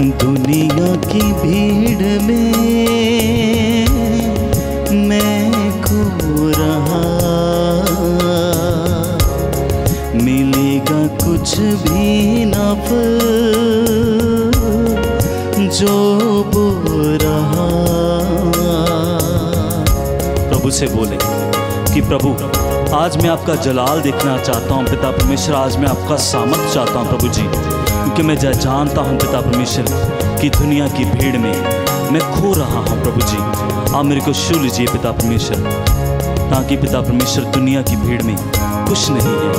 दुनिया की भीड़ में मैं खो रहा, मिलेगा कुछ भी ना फल जो बो रहा। प्रभु से बोले कि प्रभु आज मैं आपका जलाल देखना चाहता हूँ पिता परमेश्वर, आज मैं आपका सामर्थ चाहता हूँ प्रभु जी, क्योंकि मैं जानता हूँ पिता परमेश्वर कि दुनिया की भीड़ में मैं खो रहा हूँ प्रभु जी। आप मेरे को छू लीजिए पिता परमेश्वर, ताकि पिता परमेश्वर दुनिया की भीड़ में कुछ नहीं है,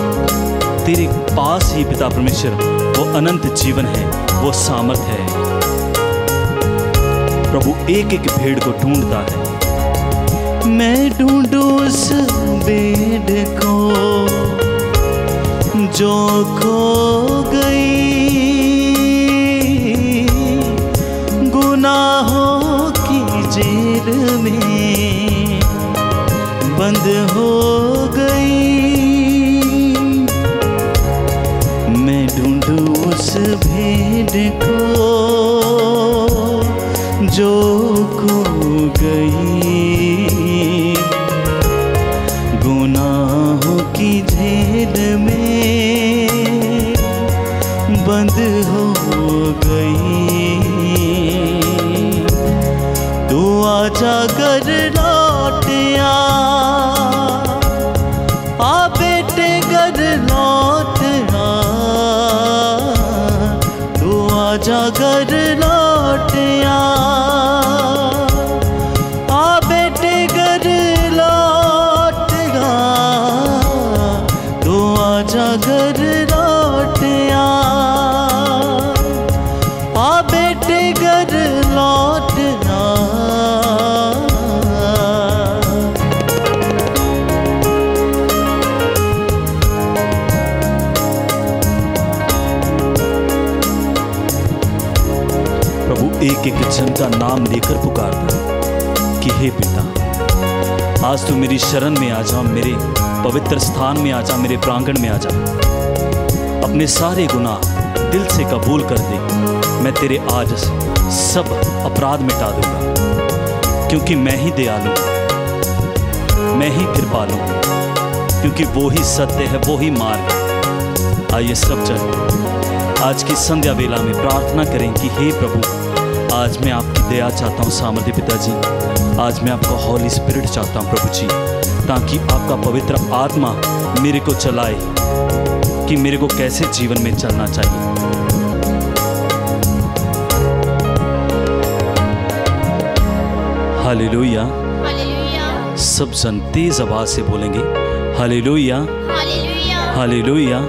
तेरे पास ही पिता परमेश्वर वो अनंत जीवन है, वो सामर्थ है। प्रभु एक एक भेड़ को ढूंढता है, मैं ढूंढूं उस भेड़ को जो खो गई, गुनाहों की जेल में बंद हो गई। मैं ढूंढूं उस भेड़ को जो खो गई, गुनाहों की जेल में बंद हो गई। तू आजा घर लौट आ बेटे घर लौट आ, तू आजा घर लौट आ बेटे घर लौट आ, तू आजा घर लौट आ बेटे घर लौट आ। प्रभु एक एक जन का नाम लेकर पुकारता कि हे पिता, आज तू मेरी शरण में आ जा, मेरे पवित्र स्थान में आ जा, मेरे प्रांगण में आ जा। अपने सारे गुनाह दिल से कबूल कर दे, मैं तेरे आज सब अपराध मिटा दूंगा, क्योंकि मैं ही दयालु, मैं ही कृपालु, क्योंकि वो ही सत्य है, वो ही मार्ग है। आइए सब जन आज की संध्या वेला में प्रार्थना करें कि हे प्रभु, आज मैं आपकी दया चाहता हूँ सामर्थ्य पिताजी, आज मैं आपका हॉली स्पिरिट चाहता हूँ प्रभु जी, ताकि आपका पवित्र आत्मा मेरे को चलाए कि मेरे को कैसे जीवन में चलना चाहिए। Hallelujah, hallelujah. सब जन तेज आवाज से बोलेंगे hallelujah, hallelujah, hallelujah,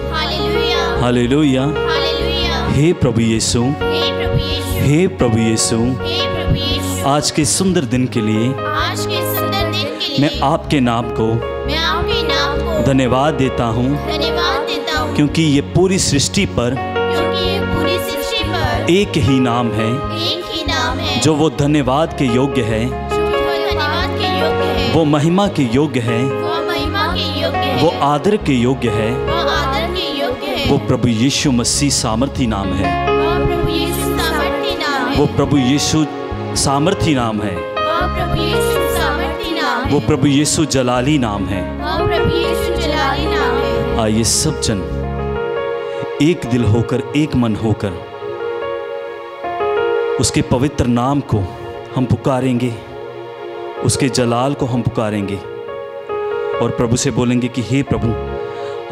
hallelujah, hallelujah. हे प्रभु यीशु, हे प्रभु यीशु, आज के सुंदर दिन के लिए मैं आपके नाम को धन्यवाद देता हूँ, क्योंकि ये पूरी सृष्टि पर एक ही नाम है जो वो धन्यवाद के योग्य है, वो महिमा के योग्य है, वो आदर के योग्य है, वो प्रभु यीशु मसीह सामर्थी नाम है, वो प्रभु यीशु सामर्थी नाम है, वो प्रभु यीशु जलाली नाम है। आइए सब जन एक दिल होकर, एक मन होकर उसके पवित्र नाम को हम पुकारेंगे, उसके जलाल को हम पुकारेंगे और प्रभु से बोलेंगे कि हे प्रभु,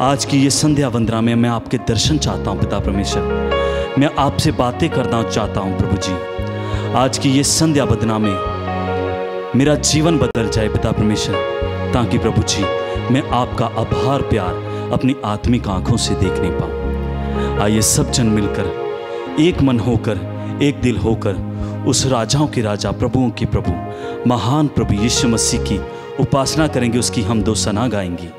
आज की ये संध्या वंदना में मैं आपके दर्शन चाहता हूँ पिता परमेश्वर, मैं आपसे बातें करना चाहता हूँ प्रभु जी। आज की ये संध्या वंदना में मेरा जीवन बदल जाए पिता परमेश्वर, ताकि प्रभु जी मैं आपका आभार प्यार अपनी आत्मिक आंखों से देख नहीं पाऊँ। आइए सब जन मिलकर एक मन होकर, एक दिल होकर उस राजाओं के राजा, प्रभुओं के प्रभु, महान प्रभु यीशु मसीह की उपासना करेंगे, उसकी हम दो सना गाएंगे।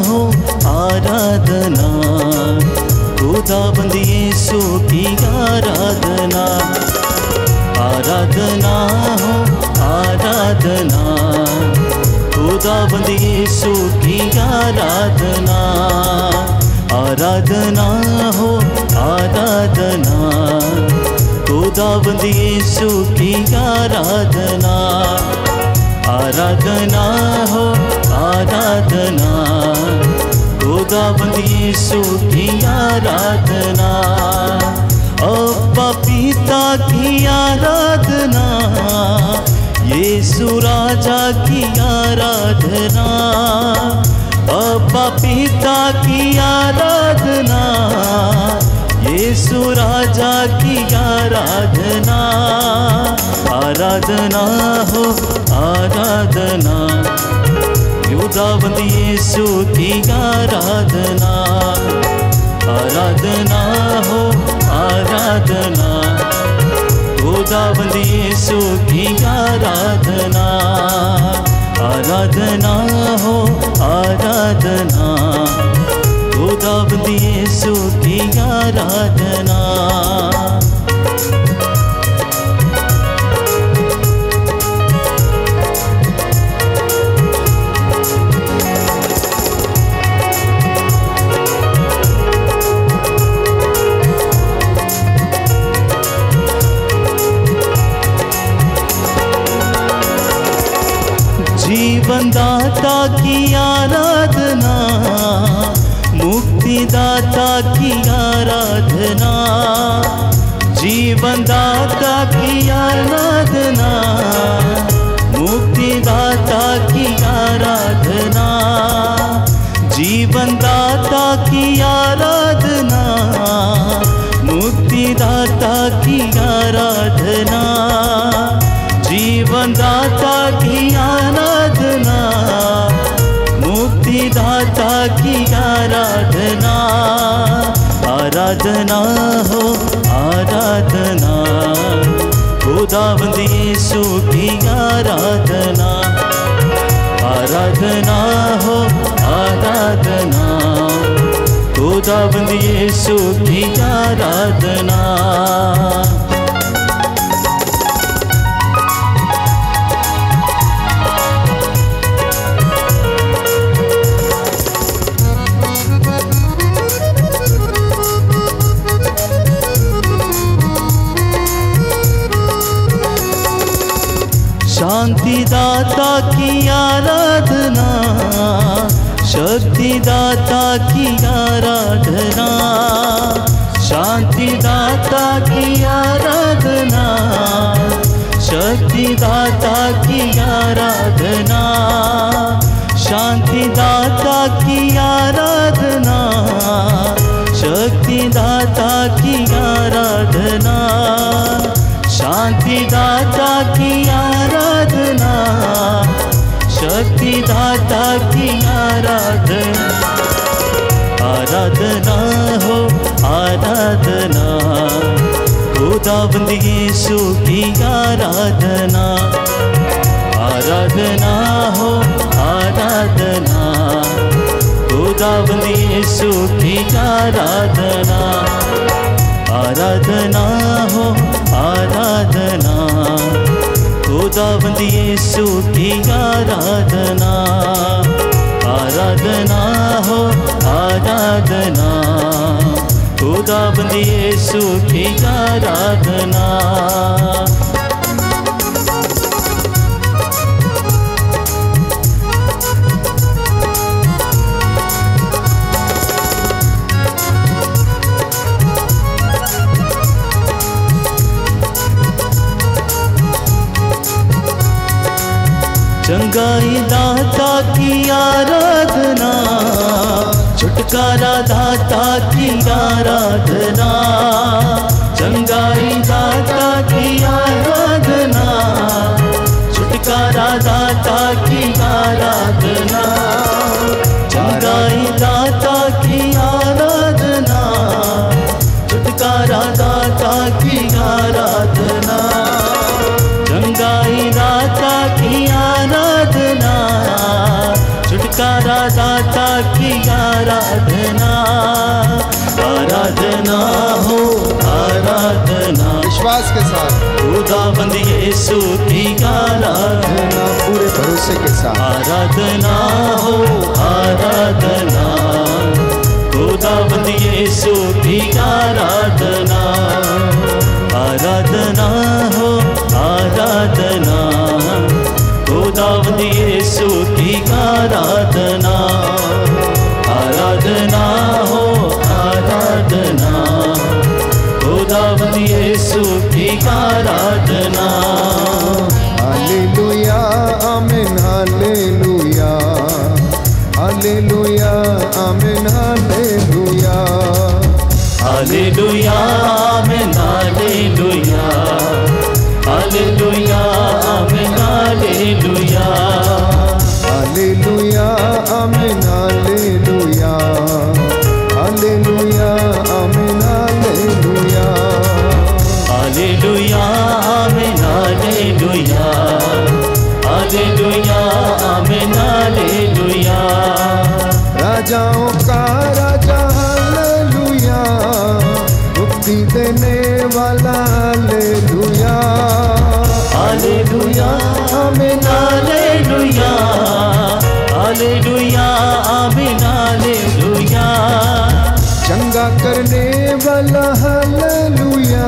हो आराधना, खुदाबंद यीशु की आराधना। आराधना हो आराधना, खुदाबंद यीशु की आराधना। आराधना हो आराधना, खुदाबंद यीशु की आराधना। आराधना हो आराधना, खुदाबंद यीशु की आराधना। अब्बा पिता की आराधना, यीशु राजा की आराधना। अब्बा पिता की आराधना, यीशु राजा की आराधना। आराधना हो आराधना, खुदाबंद यीशु की आराधना। आराधना हो आराधना, खुदाबंद यीशु की आराधना। आराधना हो आराधना, खुदाबंद यीशु की आराधना। जीवनदाता की आराधना, मुक्तिदाता की आराधना। जीवनदाता की आराधना, मुक्तिदाता की आराधना। जीवनदाता की आराधना, मुक्तिदाता की आराधना। जीवनदाता की आराधना, मुक्तिदाता की आराधना। आराधना हो आराधना, खुदाबंद यीशु की आराधना। आराधना हो आराधना, खुदाबंद यीशु की आराधना। शांतिदाता की आराधना, शक्तिदाता की आराधना। शांतिदाता की आराधना, शक्तिदाता की आराधना। शांतिदाता की आराधना, शक्तिदाता की आराधना। शांतिदाता की आराधना, शक्तिदाता की आराधना। आराधना हो आराधना, खुदाबंद यीशु की आराधना। आराधना हो आराधना, खुदाबंद यीशु की आराधना। आराधना हो आराधना, खुदाबंद यीशु की आराधना। आराधना हो आराधना, खुदाबंद यीशु की आराधना। चंगाई दाता की आराधना, छुटकारा दाता की आराधना। चंगाई दाता की आराधना, छुटकारा दाता की आराधना। चंगाई दाता की आराधना, छुटकारा दाता की आराधना। चंगाई दाता की आराधना, छुटकारा दाता की आराधना, आराधना हो आराधना। विश्वास के साथ खुदाबंद यीशु की आराधना, पूरे भरोसे के साथ आराधना हो आराधना। खुदाबंद यीशु की आराधना, आराधना हो आराधना। खुदाबंद यीशु की आराधना, आराधना हो आराधना। खुदाबंद यीशु की आराधना। हालेलुया आमीन हालेलुया, हालेलुया आमीन हालेलुया, हालेलुया आमीन हालेलुया, हालेलुया आमीन हालेलुया, हालेलुया आमीन हालेलुया, हालेलुया आमीन हालेलुया, हालेलुया आमीन हालेलुया, हालेलुया आमीन हालेलुया। राजाओं का राजा हालेलुया, मुक्ति देने वाला हालेलुया, हालेलुया आमीन हालेलुया, हालेलुया आमीन हालेलुया। चंगा करने वाला हालेलुया,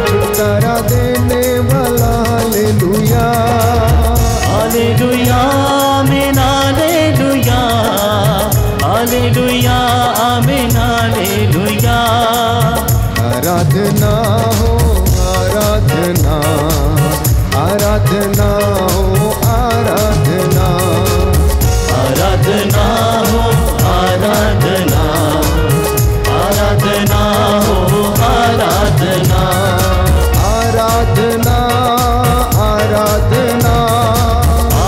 छुटकारा देने वाला हालेलुया, हालेलुया आमीन हालेलुया, हालेलुया आमीन हालेलुया। आराधना हो आराधना, आराधना हो आराधना, आराधना हो आराधना, आराधना हो आराधना, आराधना आराधना,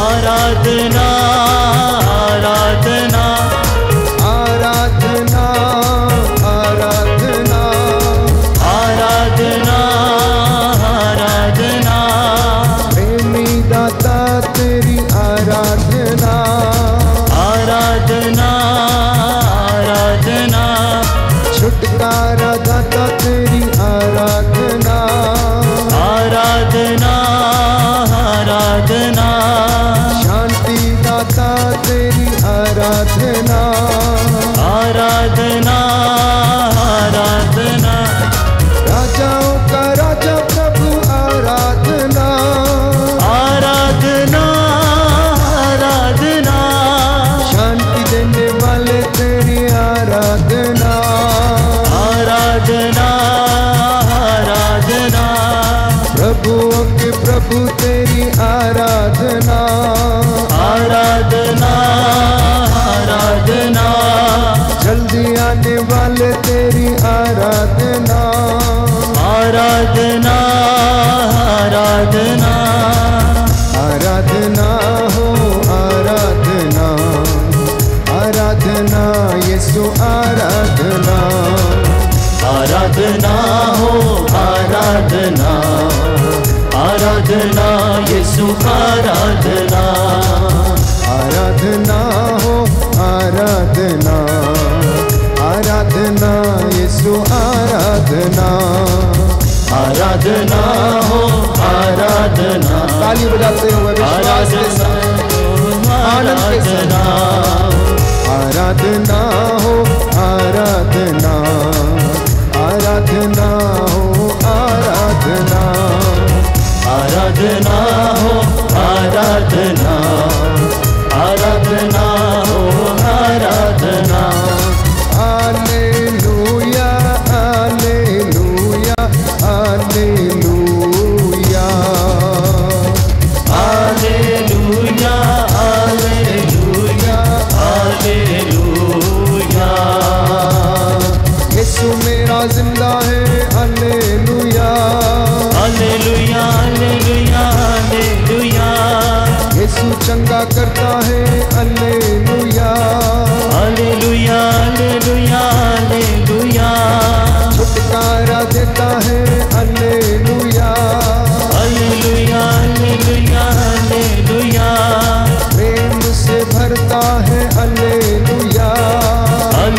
आराधना आराधना, आराधना आराधना, आराधना आराधना। प्रेमी दाता तेरी आराधना, आराधना आराधना, छुटकारा दाता तेरी आराधना, आराधना आराधना, शांति दाता तेरी आराधना, आराधना आराधना। राजाओं का राजा प्रभु आराधना, आराधना आराधना, शांति देने वाले तेरी आराधना, आराधना आराधना। प्रभुओं के प्रभु तेरी आराधना, आराधना आराधना, जल्दी आने वाले तेरी आराधना, आराधना आराधना। आराधना हो आराधना, आराधना यीशु आराधना, आराधना हो आराधना, आराधना यीशु आराधना, आराधना हो आराधना, आराधना यीशु आराधना, आराधना हो आराधना। ताली बजाते हुए विश्वास के साथ आनंद के साथ, आराधना हो आराधना, आराधना हो आराधना, आराधना हो आराधना, आराधना हो आराधना। Hallelujah hallelujah hallelujah, hallelujah hallelujah hallelujah. यीशु मेरा जिंदा है हालेलुया, हालेलुया हालेलुया हालेलुया। यीशु चंगा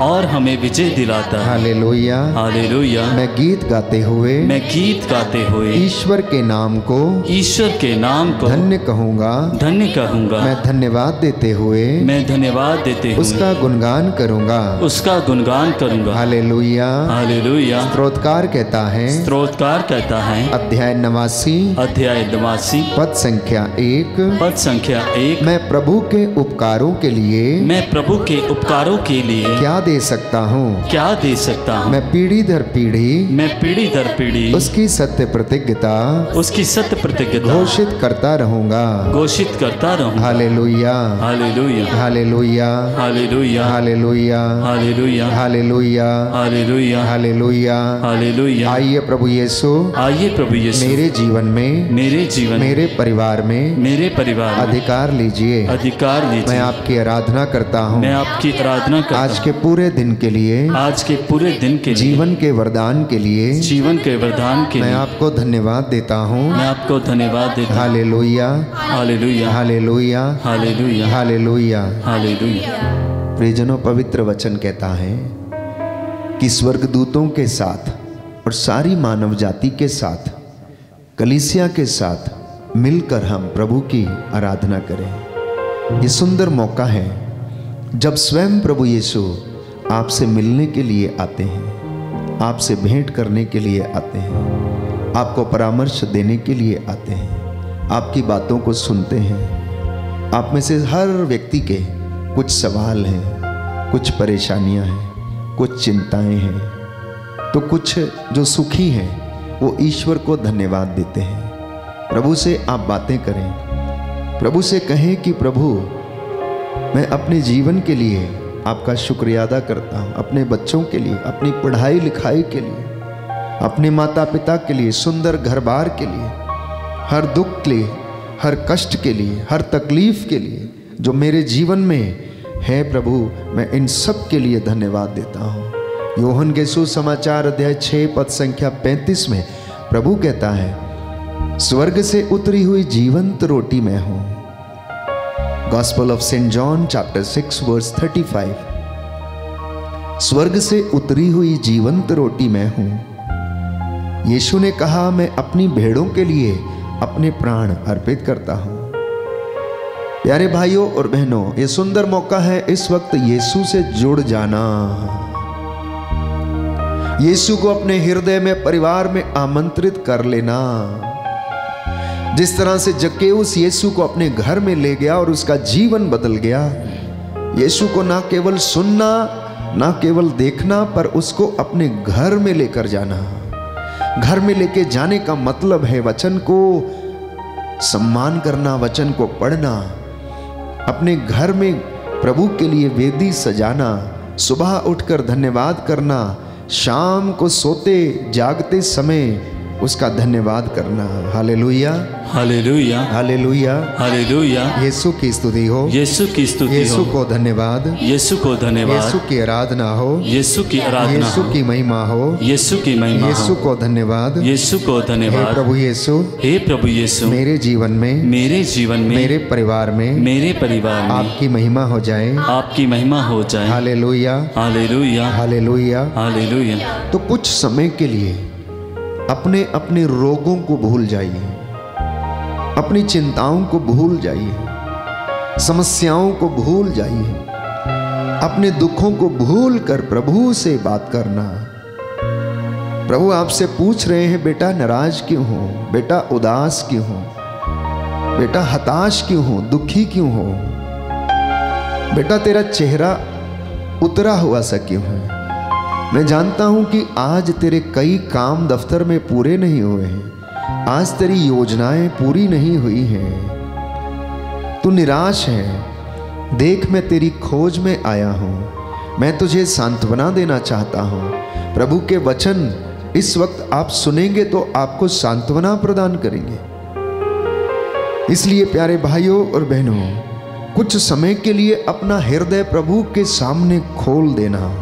और हमें विजय दिलाता है। हालेलुया। हालेलुया। मैं गीत गाते हुए, मैं गीत गाते हुए ईश्वर के नाम को, ईश्वर के नाम को धन्य कहूँगा। धन्य कहूँगा। मैं धन्यवाद देते हुए, मैं धन्यवाद देते हुए उसका गुणगान करूँगा। उसका गुणगान करूँगा। हालेलुया। हालेलुया। स्तोत्रकार कहता है, स्तोत्रकार कहता है, अध्याय 89 पद संख्या 1, पद संख्या 1, मैं प्रभु के उपकारों के लिए, मैं प्रभु के उपकारों के लिए क्या दे सकता हूँ। क्या दे सकता हूँ। मैं पीढ़ी दर पीढ़ी, मैं पीढ़ी दर पीढ़ी उसकी सत्य प्रतिज्ञता, उसकी सत्य प्रतिज्ञता घोषित करता रहूँगा। घोषित करता रहूँगा। Hallelujah. Hallelujah. Hallelujah. Hallelujah. Hallelujah. Hallelujah. Hallelujah. Hallelujah. Hallelujah. Hallelujah. आइए प्रभु यीशु, आइए प्रभु यीशु मेरे जीवन में, मेरे जीवन मेरे परिवार में, मेरे परिवार में अधिकार लीजिए। अधिकार मैं लीजिए। आपकी आराधना करता हूँ। मैं आपकी आराधना करता आज के पूरे दिन के लिए, आज के पूरे दिन के लिए, जीवन के वरदान के लिए, जीवन के वरदान के मैं लिए आपको धन्यवाद देता हूँ। मैं आपको धन्यवाद देता हूँ। Hallelujah. Hallelujah. Hallelujah. Hallelujah. Hallelujah. Hallelujah. प्रियजनों, पवित्र वचन कहता है कि स्वर्गदूतों के साथ और सारी मानव जाति के साथ, कलीसिया के साथ मिलकर हम प्रभु की आराधना करें। ये सुंदर मौका है जब स्वयं प्रभु यीशु आपसे मिलने के लिए आते हैं, आपसे भेंट करने के लिए आते हैं, आपको परामर्श देने के लिए आते हैं, आपकी बातों को सुनते हैं। आप में से हर व्यक्ति के कुछ सवाल हैं, कुछ परेशानियां हैं, कुछ चिंताएं हैं, तो कुछ जो सुखी हैं वो ईश्वर को धन्यवाद देते हैं। प्रभु से आप बातें करें, प्रभु से कहें कि प्रभु, मैं अपने जीवन के लिए आपका शुक्रिया अदा करता हूँ, अपने बच्चों के लिए, अपनी पढ़ाई लिखाई के लिए, अपने माता पिता के लिए, सुंदर घर बार के लिए, हर दुख के लिए, हर कष्ट के लिए, हर तकलीफ के लिए जो मेरे जीवन में है प्रभु, मैं इन सब के लिए धन्यवाद देता हूँ। यूहन्ना के सुसमाचार अध्याय 6 पद संख्या 35 में प्रभु कहता है, स्वर्ग से उतरी हुई जीवंत रोटी मैं हूँ। Gospel of saint John chapter 6 verse 35, स्वर्ग से उतरी हुई जीवंत रोटी मैं हूँ। यीशु ने कहा, मैं अपनी भेड़ों के लिए अपने प्राण अर्पित करता हूँ। प्यारे भाइयों और बहनों, ये सुंदर मौका है इस वक्त यीशु से जुड़ जाना, यीशु को अपने हृदय में, परिवार में आमंत्रित कर लेना। जिस तरह से जक्केउस यीशु को अपने घर में ले गया और उसका जीवन बदल गया, यीशु को ना केवल सुनना, ना केवल देखना, पर उसको अपने घर में लेकर जाना। घर में लेके जाने का मतलब है वचन को सम्मान करना, वचन को पढ़ना, अपने घर में प्रभु के लिए वेदी सजाना, सुबह उठकर धन्यवाद करना, शाम को सोते जागते समय उसका धन्यवाद करना। हालेलुया। हालेलुया। हालेलुया। हालेलुया। यीशु की स्तुति हो, यीशु की स्तुति हो, यीशु को धन्यवाद, यीशु को धन्यवाद, यीशु की आराधना हो, यीशु की आराधना, यीशु की महिमा हो, यीशु की महिमा, यीशु को धन्यवाद, यीशु को हे धन्यवाद। प्रभु यीशु, हे प्रभु यीशु, मेरे जीवन में, मेरे जीवन में, मेरे परिवार में, मेरे परिवार में आपकी महिमा हो जाए। आपकी महिमा हो जाए। हालेलुया। हालेलुया। हालेलुया। हालेलुया। तो कुछ समय के लिए अपने अपने रोगों को भूल जाइए, अपनी चिंताओं को भूल जाइए, समस्याओं को भूल जाइए, अपने दुखों को भूल कर प्रभु से बात करना। प्रभु आपसे पूछ रहे हैं, बेटा नाराज क्यों हो, बेटा उदास क्यों हो, बेटा हताश क्यों हो, दुखी क्यों हो, बेटा तेरा चेहरा उतरा हुआ सा क्यों है। मैं जानता हूं कि आज तेरे कई काम दफ्तर में पूरे नहीं हुए हैं, आज तेरी योजनाएं पूरी नहीं हुई हैं, तू निराश है। देख, मैं तेरी खोज में आया हूं, मैं तुझे सांत्वना देना चाहता हूं। प्रभु के वचन इस वक्त आप सुनेंगे तो आपको सांत्वना प्रदान करेंगे। इसलिए प्यारे भाइयों और बहनों, कुछ समय के लिए अपना हृदय प्रभु के सामने खोल देना,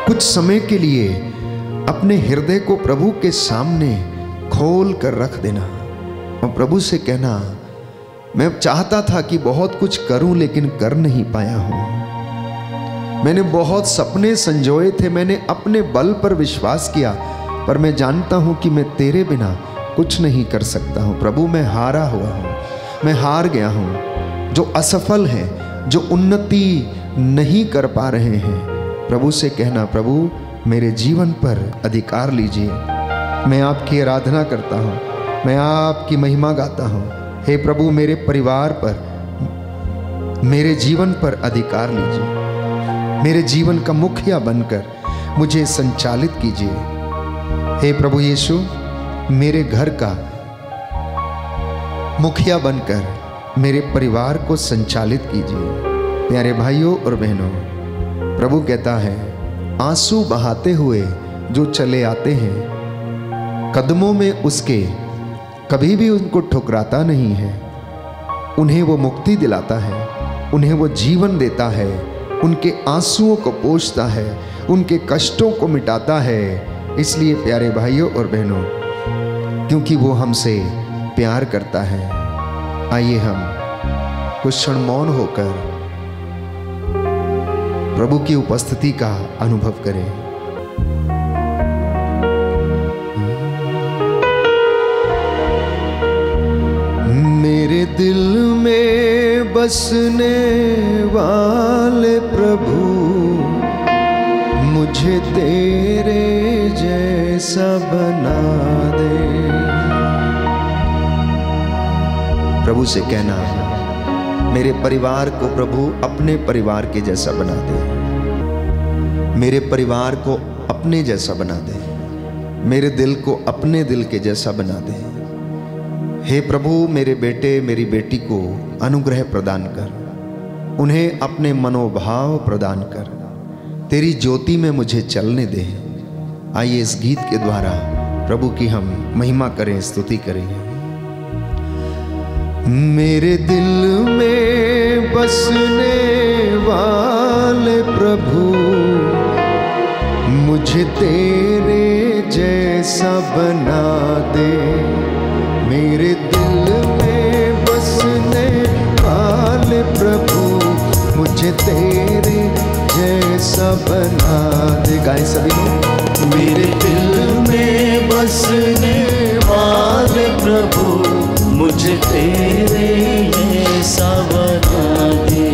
कुछ समय के लिए अपने हृदय को प्रभु के सामने खोल कर रख देना और प्रभु से कहना, मैं चाहता था कि बहुत कुछ करूं लेकिन कर नहीं पाया हूं। मैंने बहुत सपने संजोए थे, मैंने अपने बल पर विश्वास किया, पर मैं जानता हूं कि मैं तेरे बिना कुछ नहीं कर सकता हूं। प्रभु मैं हारा हुआ हूं, मैं हार गया हूं। जो असफल हैं, जो उन्नति नहीं कर पा रहे हैं, प्रभु से कहना, प्रभु मेरे जीवन पर अधिकार लीजिए। मैं आपकी आराधना करता हूं, मैं आपकी महिमा गाता हूं। हे प्रभु मेरे परिवार पर, मेरे जीवन पर अधिकार लीजिए। मेरे जीवन का मुखिया बनकर मुझे संचालित कीजिए। हे प्रभु यीशु मेरे घर का मुखिया बनकर मेरे परिवार को संचालित कीजिए। प्यारे भाइयों और बहनों, प्रभु कहता है आंसू बहाते हुए जो चले आते हैं, कदमों में उसके कभी भी उनको ठुकराता नहीं है। उन्हें वो मुक्ति दिलाता है, उन्हें वो जीवन देता है, उनके आंसुओं को पोंछता है, उनके कष्टों को मिटाता है। इसलिए प्यारे भाइयों और बहनों, क्योंकि वो हमसे प्यार करता है, आइए हम कुछ क्षण मौन होकर प्रभु की उपस्थिति का अनुभव करें। मेरे दिल में बसने वाले प्रभु, मुझे तेरे जैसा बना दे। प्रभु से कहना, मेरे परिवार को प्रभु अपने परिवार के जैसा बना दे, मेरे परिवार को अपने जैसा बना दे, मेरे दिल को अपने दिल के जैसा बना दे। हे प्रभु मेरे बेटे मेरी बेटी को अनुग्रह प्रदान कर, उन्हें अपने मनोभाव प्रदान कर, तेरी ज्योति में मुझे चलने दे। आइए इस गीत के द्वारा प्रभु की हम महिमा करें, स्तुति करें। मेरे दिल में बसने वाले प्रभु, मुझे तेरे जैसा बना दे। मेरे दिल में बसने वाले प्रभु, मुझे तेरे जैसा बना दे। गाएं सभी लोग। मेरे दिल में बसने वाले प्रभु, मुझे तेरे जैसा बना दे।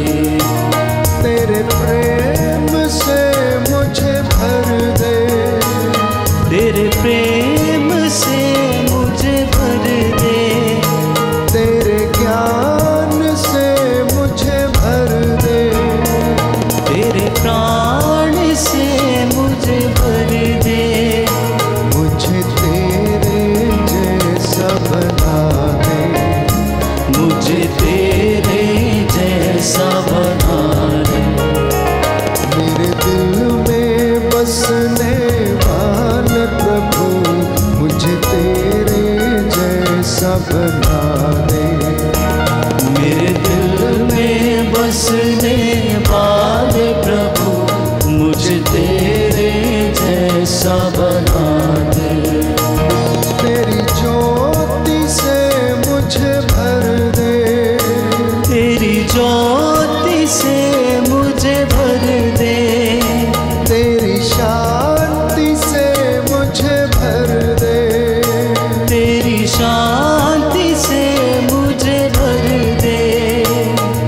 तेरे प्रेम से मुझे भर दे, तेरे प्रेम से मुझे भर दे, तेरे ज्ञान से मुझे भर दे, तेरे प्राण से मुझे भर दे। मुझे तेरे जैसा बना दे, मुझे तेरे जैसा बना दे। मेरे दिल में बसने वाले प्रभु, मुझे तेरे जैसा बना दे। मेरे दिल में बसने वाले प्रभु, मुझे तेरे जैसा बना दे। तेरी ज्योति से मुझे भर दे, तेरी ज्योति से मुझे भर दे, तेरी शांति से मुझे भर दे, तेरी शांति से मुझे भर दे।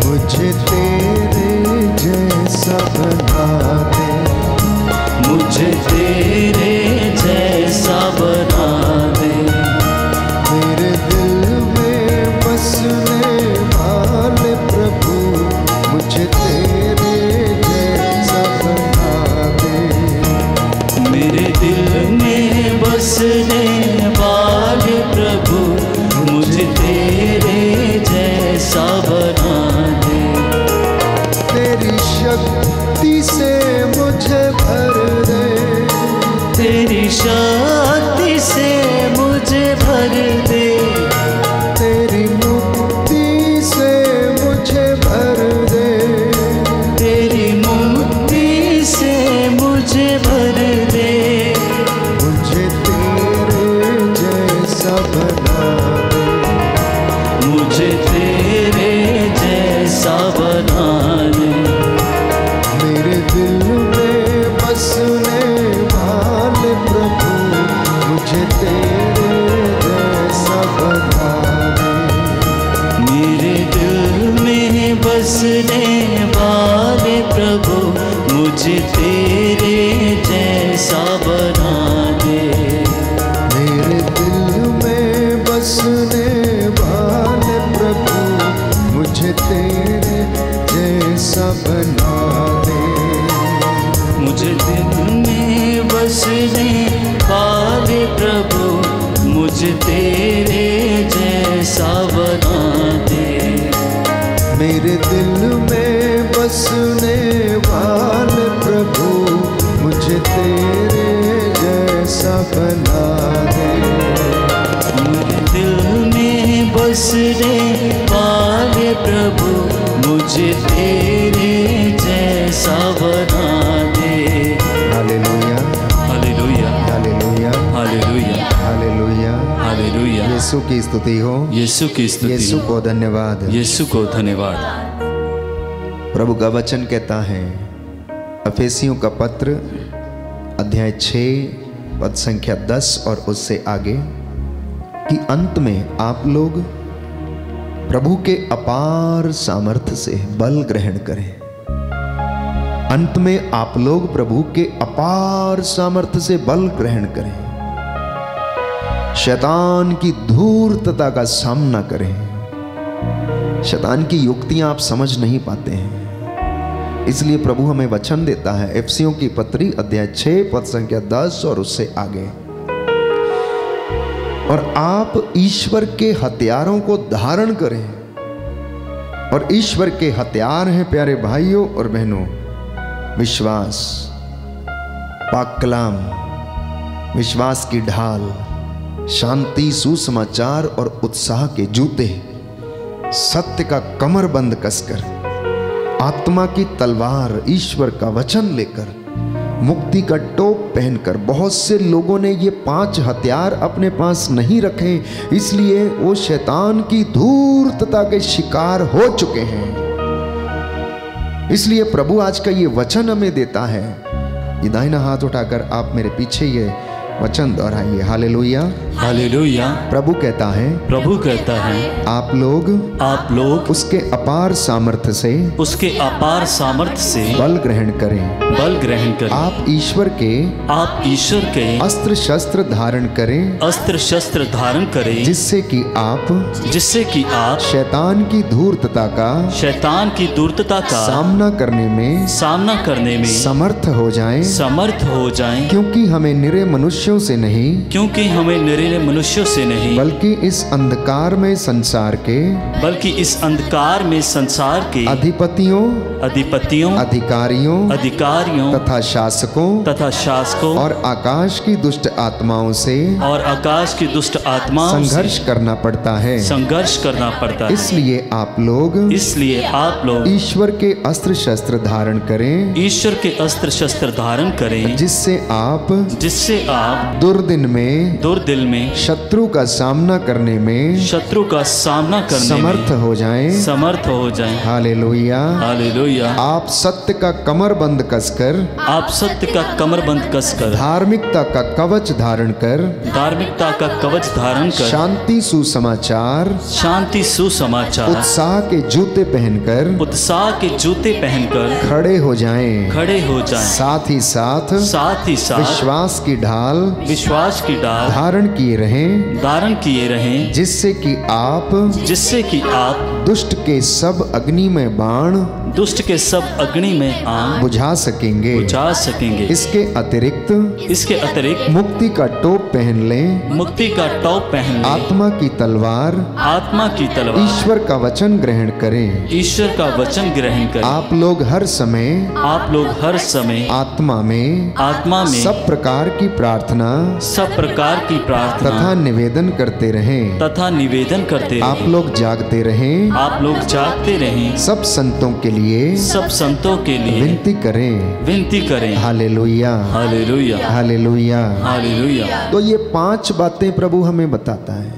मुझे तेरे जैसा बना दे, मुझे तेरे जैसा बना दे। मेरे दिल में बसने वाले प्रभु, मुझे तेरे जैसा बना दे। मेरे दिल में बसने वाले प्रभु, मुझे तेरे जैसा बना दे। तेरी शक्ति से मुझे भर दे, तेरी शक्ति से मुझे भर दे, तेरी मुक्ति से मुझे भर दे, तेरी मुक्ति से मुझे भर दे। मुझे तेरे जैसा बना दे, मुझे तेरे जैसा बना दे। मेरे दिल बसने वाले प्रभु मुझे तेरे जैसा बना दे। मेरे दिल में बसने वाले प्रभु मुझे तेरे जैसा बना दे। मेरे दिल में बसने वाले प्रभु मुझे तेरे जैसा बना दे। Hallelujah, hallelujah, hallelujah, hallelujah, hallelujah, hallelujah. यीशु की स्तुति हो, यीशु की स्तुति, यीशु को धन्यवाद, यीशु को धन्यवाद। प्रभु का वचन कहता है अफेसियों का पत्र अध्याय 6 पद संख्या 10 और उससे आगे कि अंत में आप लोग प्रभु के अपार सामर्थ्य से बल ग्रहण करें। अंत में आप लोग प्रभु के अपार सामर्थ्य से बल ग्रहण करें, शैतान की धूर्तता का सामना करें। शैतान की युक्तियां आप समझ नहीं पाते हैं, इसलिए प्रभु हमें वचन देता है एफिसियों की पत्री अध्याय 6 पद संख्या 10 और उससे आगे, और आप ईश्वर के हथियारों को धारण करें। और ईश्वर के हथियार हैं प्यारे भाइयों और बहनों, विश्वास, पाक कलाम, विश्वास की ढाल, शांति, सुसमाचार और उत्साह के जूते, सत्य का कमरबंद कसकर, आत्मा की तलवार ईश्वर का वचन लेकर, मुक्ति का टोप पहनकर। बहुत से लोगों ने ये 5 हथियार अपने पास नहीं रखे, इसलिए वो शैतान की धूर्तता के शिकार हो चुके हैं। इसलिए प्रभु आज का ये वचन हमें देता है। ये दाहिना हाथ उठाकर आप मेरे पीछे ये वचन दोहराइए। Hallelujah, hallelujah. प्रभु कहता है, प्रभु कहता है आप लोग उसके अपार सामर्थ्य से बल ग्रहण करें। बल ग्रहण करें। आप ईश्वर के अस्त्र शस्त्र धारण करें, अस्त्र शस्त्र धारण करें, जिससे कि आप शैतान की धूर्तता का सामना करने में समर्थ हो जाएं। क्योंकि हमें निरे मनुष्यों से नहीं, बल्कि इस अंधकार में संसार के अधिपतियों, अधिकारियों तथा शासकों और आकाश की दुष्ट आत्माओं से संघर्ष करना पड़ता है। इसलिए आप लोग ईश्वर के अस्त्र शस्त्र धारण करें, जिससे आप दुर्दिन में शत्रु का सामना करने में समर्थ हो जाएं। Hallelujah, hallelujah. आप सत्य का कमरबंद कसकर धार्मिकता का कवच धारण कर शांति सुसमाचार उत्साह के जूते पहनकर खड़े हो जाएं। साथ ही साथ विश्वास की ढाल धारण किए रहें, जिससे कि आप दुष्ट के सब अग्निमय बाण बुझा सकेंगे। इसके अतिरिक्त मुक्ति का टोप पहन लें, आत्मा की तलवार ईश्वर का वचन ग्रहण करें। आप लोग हर समय आत्मा में सब प्रकार की प्रार्थना तथा निवेदन करते रहें। आप लोग जागते रहें। सब संतों के लिए विनती करें। Hallelujah, hallelujah, hallelujah, hallelujah. तो ये 5 बातें प्रभु हमें बताता है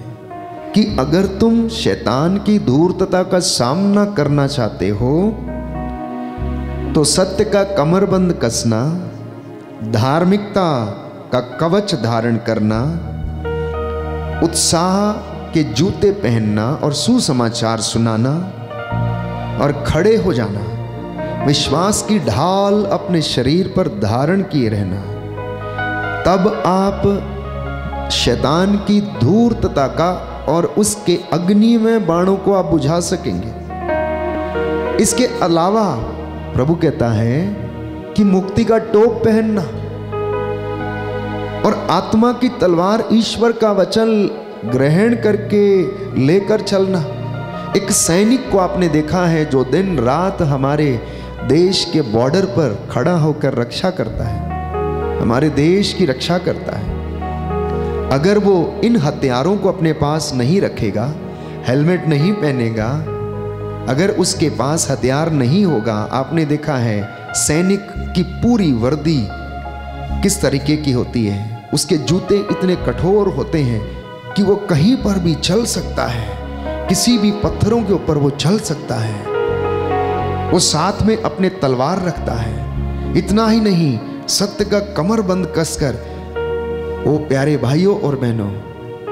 कि अगर तुम शैतान की धूर्तता का सामना करना चाहते हो तो सत्य का कमरबंद कसना, धार्मिकता का कवच धारण करना, उत्साह के जूते पहनना और सुसमाचार सुनाना और खड़े हो जाना, विश्वास की ढाल अपने शरीर पर धारण किए रहना, तब आप शैतान की धूर्तता का और उसके अग्नि में बाणों को आप बुझा सकेंगे। इसके अलावा प्रभु कहता है कि मुक्ति का टोप पहनना, और आत्मा की तलवार ईश्वर का वचन ग्रहण करके लेकर चलना। एक सैनिक को आपने देखा है जो दिन रात हमारे देश के बॉर्डर पर खड़ा होकर रक्षा करता है, हमारे देश की रक्षा करता है। अगर वो इन हथियारों को अपने पास नहीं रखेगा, हेलमेट नहीं पहनेगा, अगर उसके पास हथियार नहीं होगा, आपने देखा है सैनिक की पूरी वर्दी किस तरीके की होती है, उसके जूते इतने कठोर होते हैं कि वो कहीं पर भी चल सकता है, किसी भी पत्थरों के ऊपर वो चल सकता है। वो साथ में अपने तलवार रखता है। इतना ही नहीं, सत्य का कमर बंद कसकर वो प्यारे भाइयों और बहनों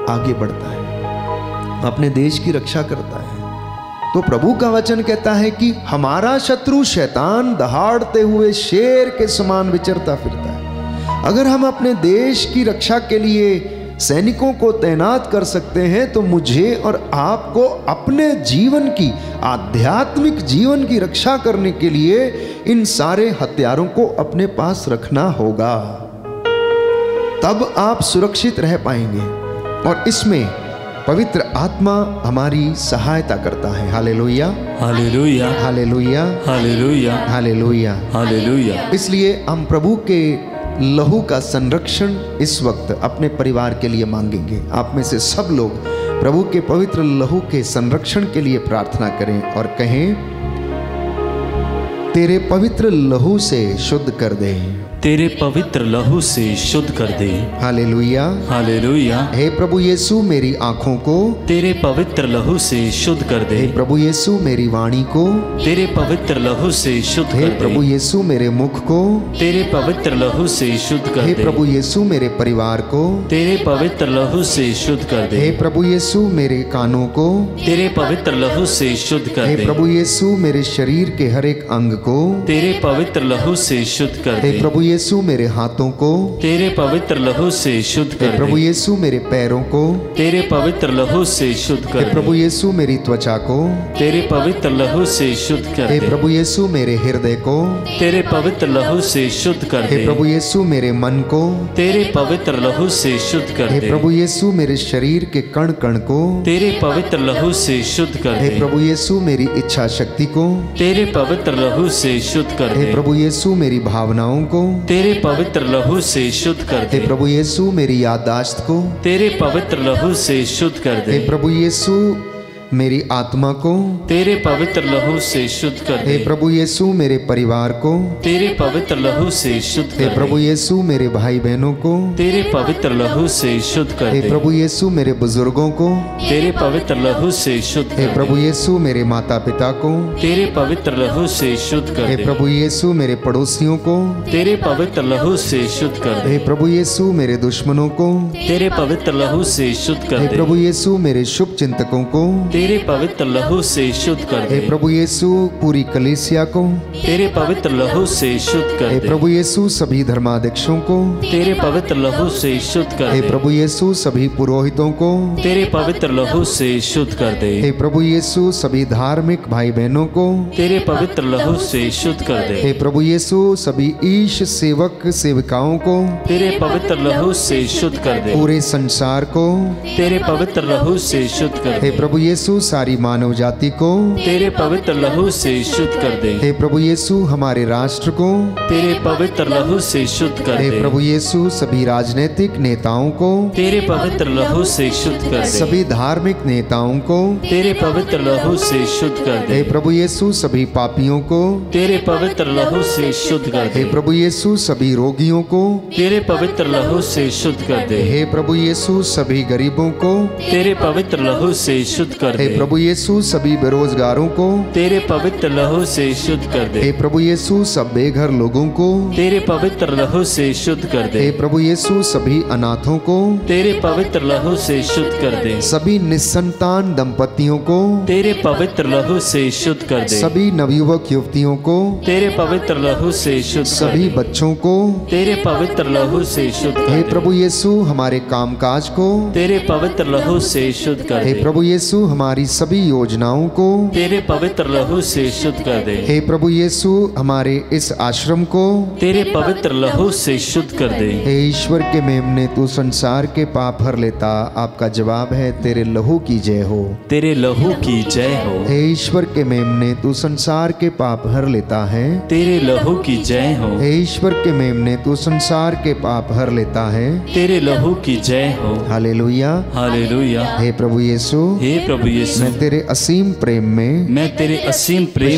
आगे बढ़ता है, अपने देश की रक्षा करता है। तो प्रभु का वचन कहता है कि हमारा शत्रु शैतान दहाड़ते हुए शेर के समान विचरता फिरता है। अगर हम अपने देश की रक्षा के लिए सैनिकों को तैनात कर सकते हैं तो मुझे और आपको अपने जीवन की, आध्यात्मिक जीवन की रक्षा करने के लिए इन सारे हथियारों को अपने पास रखना होगा। तब आप सुरक्षित रह पाएंगे और इसमें पवित्र आत्मा हमारी सहायता करता है। Hallelujah, hallelujah, hallelujah, hallelujah, hallelujah, hallelujah. इसलिए हम प्रभु के लहू का संरक्षण इस वक्त अपने परिवार के लिए मांगेंगे। आप में से सब लोग प्रभु के पवित्र लहू के संरक्षण के लिए प्रार्थना करें और कहें, तेरे पवित्र लहू से शुद्ध कर दे, तेरे पवित्र लहू से शुद्ध कर दे। Hallelujah, hallelujah. हे प्रभु यीशु मेरी आंखों को तेरे पवित्र लहू से शुद्ध कर दे। हे प्रभु यीशु मेरी वाणी को तेरे पवित्र लहू से शुद्ध हे कर दे। प्रभु यीशु मेरे मुख को तेरे पवित्र लहू से शुद्ध कर हे दे। प्रभु यीशु मेरे परिवार को तेरे पवित्र लहू से शुद्ध कर दे। हे प्रभु यीशु मेरे कानों को तेरे पवित्र लहू से शुद्ध कर हे दे। प्रभु यीशु मेरे शरीर के हर एक अंग को तेरे पवित्र लहू से शुद्ध कर हे दे। प्रभु यीशु मेरे हाथों को तेरे पवित्र लहू से शुद्ध हे कर प्रभु दे। यीशु मेरे पैरों को तेरे पवित्र लहू से शुद्ध हे कर प्रभु दे। यीशु मेरी त्वचा को तेरे पवित्र लहू से शुद्ध कर हे दे। प्रभु यीशु मेरे हृदय को तेरे पवित्र लहू से शुद्ध कर हे दे। प्रभु यीशु मेरे मन को तेरे पवित्र लहू से शुद्ध कर हे दे। प्रभु यीशु मेरे शरीर के कण कण को तेरे पवित्र लहू से शुद्ध कर हे दे। प्रभु यीशु मेरी इच्छा शक्ति को तेरे पवित्र लहू से शुद्ध कर हे दे। प्रभु यीशु मेरी भावनाओं को तेरे पवित्र लहू से शुद्ध कर हे दे। प्रभु यीशु मेरी याददाश्त को तेरे पवित्र लहू से शुद्ध कर हे दे। प्रभु यीशु मेरी आत्मा को तेरे पवित्र लहू से शुद्ध कर हे दे। प्रभु यीशु मेरे परिवार को तेरे पवित्र लहू से शुद्ध हे कर प्रभु दे। यीशु मेरे भाई बहनों को तेरे पवित्र लहू से शुद्ध कर हे दे। प्रभु यीशु मेरे बुजुर्गों को तेरे पवित्र लहू से शुद्ध हे कर प्रभु दे। यीशु मेरे माता पिता को तेरे पवित्र लहू से शुद्ध कर हे दे। प्रभु यीशु मेरे पड़ोसियों को तेरे पवित्र लहू से शुद्ध कर दे। हे प्रभु यीशु मेरे दुश्मनों को तेरे पवित्र लहू से शुद्ध कर हे दे। प्रभु यीशु मेरे शुभ चिंतकों को तेरे पवित्र लहू से शुद्ध कर हे दे। प्रभु यीशु पूरी कलीसिया को तेरे पवित्र लहू से शुद्ध कर हे दे। प्रभु यीशु सभी धर्माध्यक्षों को तेरे पवित्र लहू से शुद्ध कर हे दे। प्रभु यीशु सभी पुरोहितों को तेरे पवित्र लहू से शुद्ध कर दे। हे प्रभु यीशु सभी धार्मिक भाई बहनों को तेरे पवित्र लहू से शुद्ध कर दे। हे प्रभु यीशु सभी ईश सेवक सेविकाओं को तेरे पवित्र लहू से शुद्ध कर दे। पूरे संसार को तेरे पवित्र लहू से शुद्ध कर हे दे। प्रभु यीशु सारी मानव जाति को तेरे पवित्र लहू से शुद्ध कर दे। हे प्रभु यीशु हमारे राष्ट्र को तेरे पवित्र लहू से शुद्ध कर हे दे। प्रभु यीशु सभी राजनीतिक नेताओं को तेरे पवित्र लहू से शुद्ध कर दे। सभी धार्मिक नेताओं को तेरे पवित्र लहू से शुद्ध कर हे दे। प्रभु यीशु सभी पापियों को तेरे पवित्र लहू से शुद्ध कर हे दे। प्रभु यीशु सभी रोगियों को तेरे पवित्र लहू से शुद्ध कर दे। हे प्रभु यीशु सभी गरीबों को तेरे पवित्र लहू से शुद्ध कर हे दे। प्रभु यीशु सभी बेरोजगारों को तेरे पवित्र लहू से शुद्ध कर हे दे। प्रभु यीशु सब बेघर लोगों को तेरे पवित्र लहू से शुद्ध कर हे दे। प्रभु यीशु सभी अनाथों को तेरे पवित्र लहू से शुद्ध कर दे। सभी निस्संतान दंपतियों को तेरे पवित्र लहू से शुद्ध कर दे। सभी नवयुवक युवतियों को तेरे पवित्र लहू से शुद्ध कर सभी दे। बच्चों को तेरे पवित्र लहू से शुद्ध हे कर दे। प्रभु यीशु हमारे कामकाज को तेरे पवित्र लहू से शुद्ध कर हे दे। प्रभु यीशु हमारे हमारी सभी योजनाओं को तेरे पवित्र लहू से शुद्ध कर दे। हे प्रभु यीशु, हमारे इस आश्रम को तेरे पवित्र लहू से शुद्ध कर दे। हे ईश्वर के मेमने, तू संसार के पाप हर लेता। आपका जवाब है तेरे लहू की जय हो। तेरे लहू की जय हो। हे ईश्वर के मेमने, तू संसार के पाप हर लेता है। तेरे लहू की जय हो। हे ईश्वर के मेमने, तू संसार के पाप हर लेता है। तेरे लहू की जय हो। Hallelujah, hallelujah. हे प्रभु यीशु, हे प्रभु यीशु, मैं तेरे असीम प्रेम में मैं तेरे असीम प्रेम में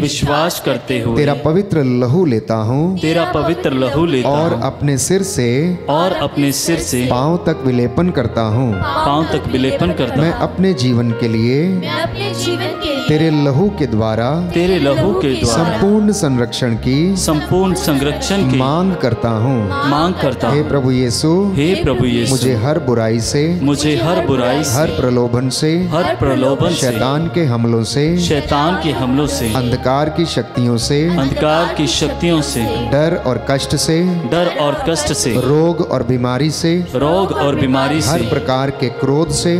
विश्वास करते हुए तेरा पवित्र लहू लेता हूँ तेरा पवित्र लहू लेता और हूँ अपने सिर से पांव तक विलेपन करता हूँ। पांव तक विलेपन करता मैं अपने जीवन के लिए तेरे लहू के द्वारा संपूर्ण संरक्षण की मांग करता हूँ। हे प्रभु यीशु, मुझे हर बुराई से हर प्रलोभन से शैतान के हमलों से अंधकार की शक्तियों से डर और कष्ट से रोग और बीमारी से हर प्रकार के क्रोध से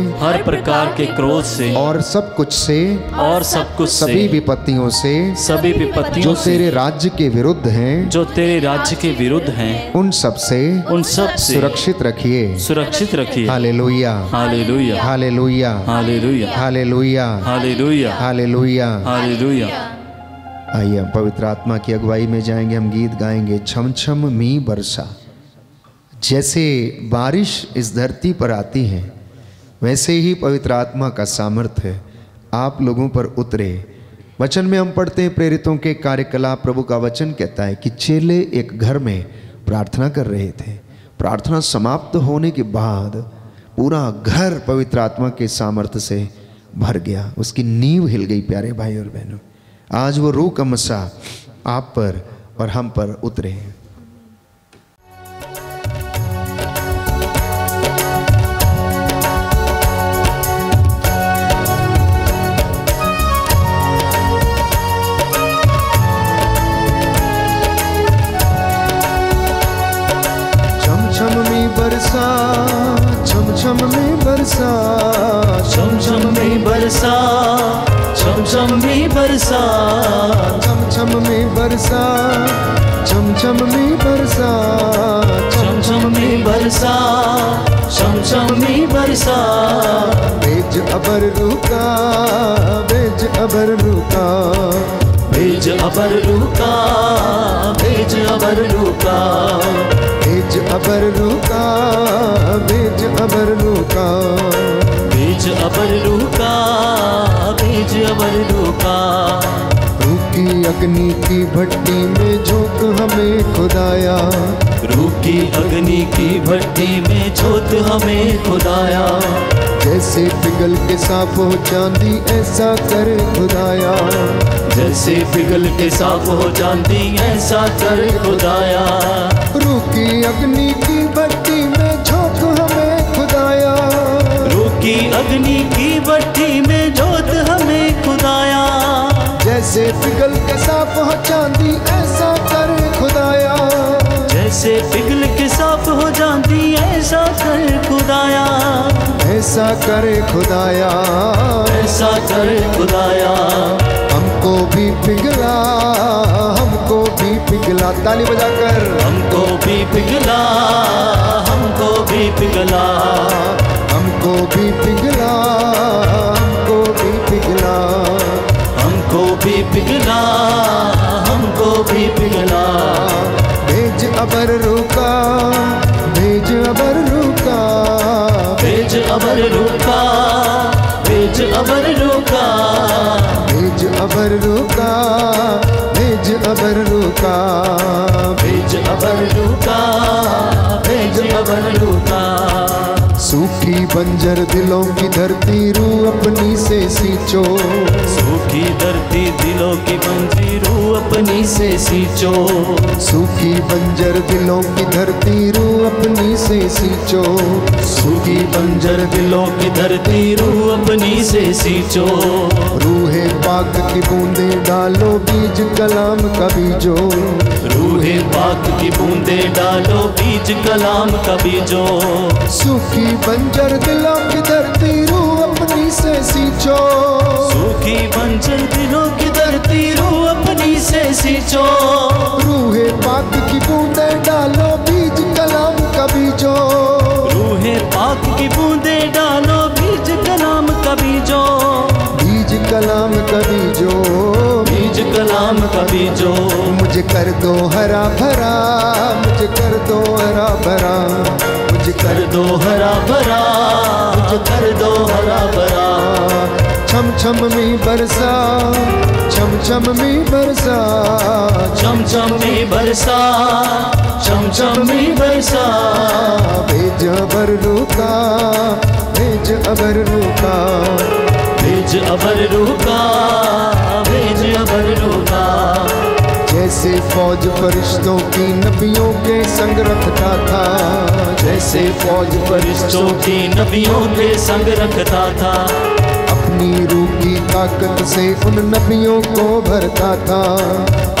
और सब कुछ से सभी विपत्तियों से जो तेरे राज्य के विरुद्ध हैं उन सब से सुरक्षित रखिए। Hallelujah, hallelujah, hallelujah, hallelujah, hallelujah, hallelujah, hallelujah, hallelujah. आइए हम पवित्र आत्मा की अगुवाई में जाएंगे। हम गीत गाएंगे, छम छम मी बरसा। जैसे बारिश इस धरती पर आती है, वैसे ही पवित्र आत्मा का सामर्थ्य आप लोगों पर उतरे। वचन में हम पढ़ते हैं, प्रेरितों के कार्यकलाप, प्रभु का वचन कहता है कि चेले एक घर में प्रार्थना कर रहे थे। प्रार्थना समाप्त होने के बाद पूरा घर पवित्र आत्मा के सामर्थ्य से भर गया, उसकी नींव हिल गई। प्यारे भाई और बहनों, आज वो रूह का मसा आप पर और हम पर उतरे। छम छम में बरसा, छम छम में बरसा, छम छम में बरसा, छम छम में बरसा, छम छम में बरसा, छम छम में बरसा, छम छम में बरसा। भेज अबर रुका, भेज अबर रुका, भेज अबर रुका, भेज अबर रुका, भेज अबर रुका, भेज अबर रुका, भेज अबर रुका, भेज अबर रुका। रूखी अग्नि की भट्टी में झोंक हमें खुदाया, रूखी अग्नि की भट्टी में झोंक हमें खुदाया। जैसे पिघल के साफ हो चांदी ऐसा कर खुदाया, जैसे पिघल के साफ हो चांदी ऐसा कर खुदाया। रूखी अग्नि की भट्टी में झोंक हमें खुदाया, रूखी अग्नि की भट्टी में झोंक हमें खुदाया। जैसे पिघल के साफ हो चांदी ऐसा कर खुदाया, जैसे पिघल के साफ हो चांदी ऐसा कर खुदाया। ऐसा करे खुदाया, ऐसा करे खुदाया। हमको भी पिघला, हमको भी पिघला। ताली बजाकर हमको भी पिघला, हमको भी पिघला, हमको भी पिघला, हमको भी पिघला, हमको भी पिघला, हमको भी पिघला। भेज अबर रुका, भेज अबर रुका, भेज अबर रुका, भेज अबर रुका, भेज अबर रुका, भेज अबर रुका, भेज अबर रुका, भेज अबर रुका। सूखी बंजर दिलों की धरती रूह अपनी से सींचो, सूखी धरती दिलों की बंजी रूह अपनी से सींचो। सूखी बंजर दिलों की धरती रूह अपनी से सींचो, सूखी बंजर दिलों की धरती रूह अपनी से सींचो। रूहे पाक की बूंदे डालो बीज कलाम का बीजो, रूहे पाक की बूंदे डालो बीज कलाम का बीजो। सूखी बंजर दिलों की धरती रूह अपनी से सींचो, सूखी बंजर दिलों की धरती रूह अपनी से सींचो। रूहे पाक की बूंदे डालो, बीज कलाम का बीजो। रूहे पाक की बूंदे डालो, बीज कलाम का बीजो। बीज कलाम का बीजो, बीज कलाम का बीजो। मुझे कर दो हरा भरा, मुझे कर दो हरा भरा, मुझे कर दो हरा भरा, मुझे कर दो हरा भरा। छम छम में बरसा, छम छम में बरसा, चम चम में बरसा, चम चम में बरसा। भेज अबर रुका, भेज अबर रुका, भेज अबर रुका, भेज अबर रुका। जैसे फौज फरिश्तों की नबियों के संग रखता था, जैसे फौज फरिश्तों की नबियों के संग रखता था। अपनी रूह की ताकत से उन नबियों को भरता था,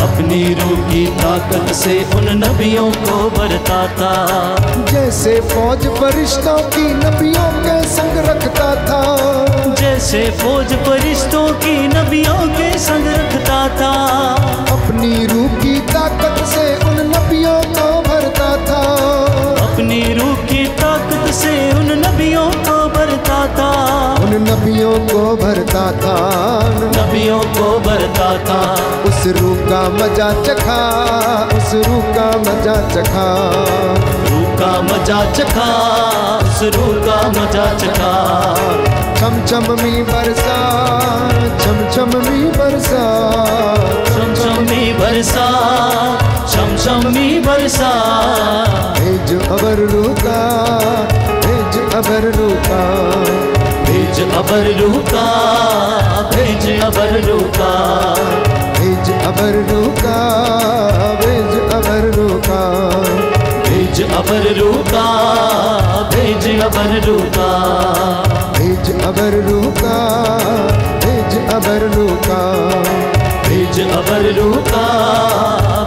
अपनी रूह की ताकत से उन नबियों को भरता था। जैसे फौज फरिश्तों की नबियों के संग रखता था, जैसे फौज फरिश्तों की नबियों के संग रखता था। अपनी रूह की ताकत से उन नबियों को भरता था, अपनी रूह की ताकत से उन नबियों को भरता था। उन नबियों को भरता था, नबियों को भरता था। उस रूह का मजा चखा, उस रूह का मजा चखा, रूह का मजा चखा, उस रूह का मजा चखा। छम छम में बरसा, छम छम में बरसा, छम छम में बरसा, छम छम में बरसा। भेज अबर रुका, भेज अबर रुका, भेज अबर रुका, भेज अबर रुका। भेज अबर रुका, भेज अबर रुका, भेज अबर रुका, भेज अबर रुका। भेज अबर रुका, भेज अबर रुका, भेज अबर रुका,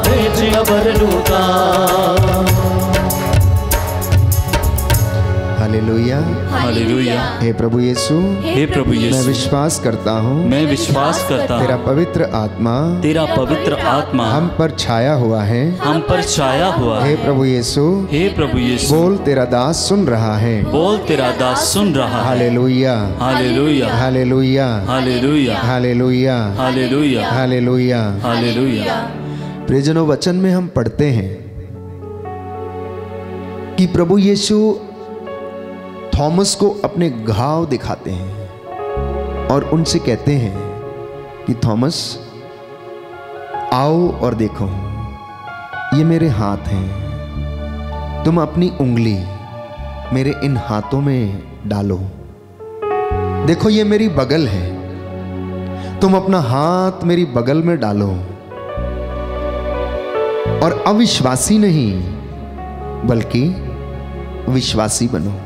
भेज अबर रुका। Hallelujah, hallelujah. हे प्रभु यीशु, हे प्रभु मैं यीशु, विश्वास करता हूँ मैं विश्वास करता तेरा हूँ पवित्र आत्मा तेरा पवित्र आत्मा हम पर छाया हुआ है। हम पर छाया हुआ हे है। प्रभु यीशु, हे प्रभु यीशु, बोल तेरा दास सुन रहा है। बोल तेरा दास सुन रहा है। Hallelujah, hallelujah, hallelujah, hallelujah, hallelujah, hallelujah, hallelujah. Hallelujah. प्रियजनों, वचन में हम पढ़ते हैं कि प्रभु यीशु थॉमस को अपने घाव दिखाते हैं और उनसे कहते हैं कि थॉमस आओ और देखो, ये मेरे हाथ हैं, तुम अपनी उंगली मेरे इन हाथों में डालो। देखो ये मेरी बगल है, तुम अपना हाथ मेरी बगल में डालो और अविश्वासी नहीं बल्कि विश्वासी बनो।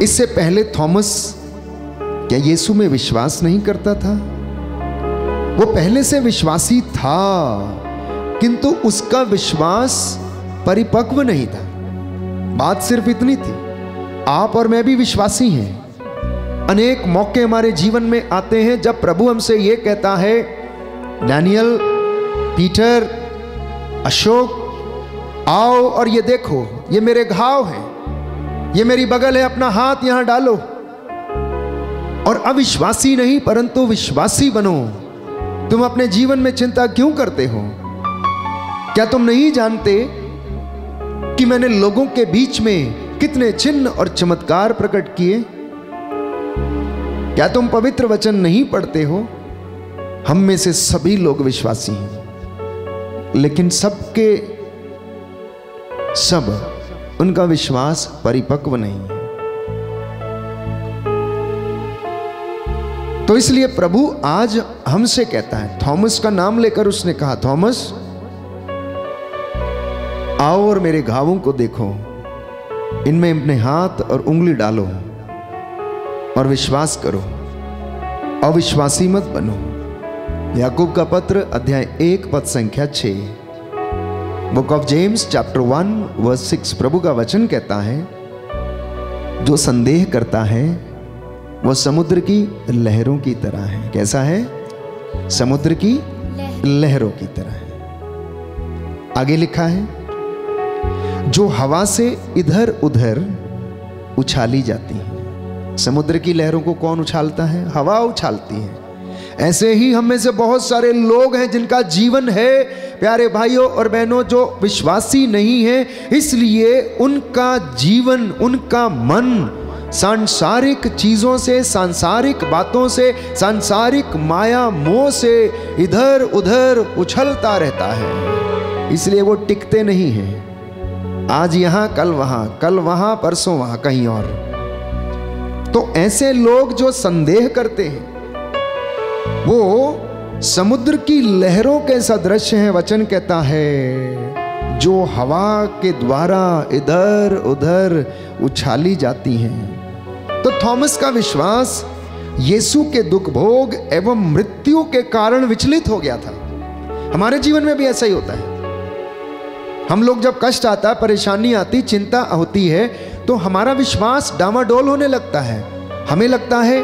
इससे पहले थॉमस क्या यीशु में विश्वास नहीं करता था? वो पहले से विश्वासी था, किंतु उसका विश्वास परिपक्व नहीं था। बात सिर्फ इतनी थी, आप और मैं भी विश्वासी हैं। अनेक मौके हमारे जीवन में आते हैं जब प्रभु हमसे ये कहता है, डैनियल, पीटर, अशोक, आओ और ये देखो, ये मेरे घाव हैं, ये मेरी बगल है, अपना हाथ यहां डालो। और अविश्वासी नहीं परंतु विश्वासी बनो। तुम अपने जीवन में चिंता क्यों करते हो? क्या तुम नहीं जानते कि मैंने लोगों के बीच में कितने चिन्ह और चमत्कार प्रकट किए? क्या तुम पवित्र वचन नहीं पढ़ते हो? हम में से सभी लोग विश्वासी हैं, लेकिन सबके सब उनका विश्वास परिपक्व नहीं है। तो इसलिए प्रभु आज हमसे कहता है, थॉमस का नाम लेकर उसने कहा, थॉमस आओ और मेरे घावों को देखो, इनमें अपने हाथ और उंगली डालो और विश्वास करो, अविश्वासी मत बनो। याकूब का पत्र अध्याय 1 पद संख्या 6, book of James chapter 1 verse 6, प्रभु का वचन कहता है, जो संदेह करता है वो समुद्र की लहरों की तरह है। कैसा है? समुद्र की लहरों की तरह है। आगे लिखा है जो हवा से इधर उधर उछाली जाती है। समुद्र की लहरों को कौन उछालता है? हवा उछालती है। ऐसे ही हम में से बहुत सारे लोग हैं जिनका जीवन है प्यारे भाइयों और बहनों जो विश्वासी नहीं है, इसलिए उनका जीवन, उनका मन सांसारिक चीजों से, सांसारिक बातों से, सांसारिक माया मोह से इधर उधर उछलता रहता है। इसलिए वो टिकते नहीं हैं। आज यहां, कल वहां, परसों वहां, कहीं और। तो ऐसे लोग जो संदेह करते हैं वो समुद्र की लहरों के सदृश हैं। वचन कहता है जो हवा के द्वारा इधर उधर उछाली जाती हैं। तो थॉमस का विश्वास यीशु के दुख भोग एवं मृत्यु के कारण विचलित हो गया था। हमारे जीवन में भी ऐसा ही होता है। हम लोग जब कष्ट आता है, परेशानी आती, चिंता होती है, तो हमारा विश्वास डामाडोल होने लगता है। हमें लगता है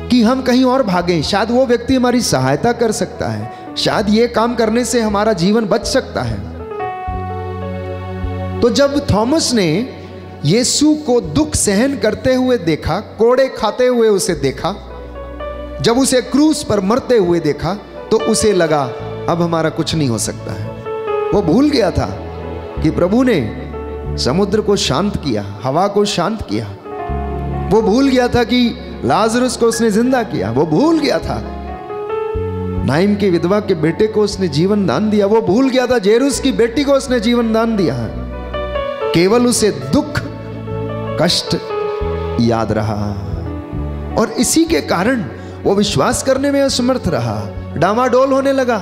कि हम कहीं और भागें, शायद वो व्यक्ति हमारी सहायता कर सकता है, शायद ये काम करने से हमारा जीवन बच सकता है। तो जब थॉमस ने यीशु को दुख सहन करते हुए देखा, कोड़े खाते हुए उसे देखा, जब उसे क्रूस पर मरते हुए देखा, तो उसे लगा अब हमारा कुछ नहीं हो सकता है। वो भूल गया था कि प्रभु ने समुद्र को शांत किया, हवा को शांत किया। वो भूल गया था कि लाजरस को उसने जिंदा किया। वो भूल गया था नाइम की विधवा के बेटे को उसने जीवन दान दिया। वो भूल गया था जेरुस की बेटी को उसने जीवन दान दिया। केवल उसे दुख, कष्ट याद रहा और इसी के कारण वो विश्वास करने में असमर्थ रहा, डामाडोल होने लगा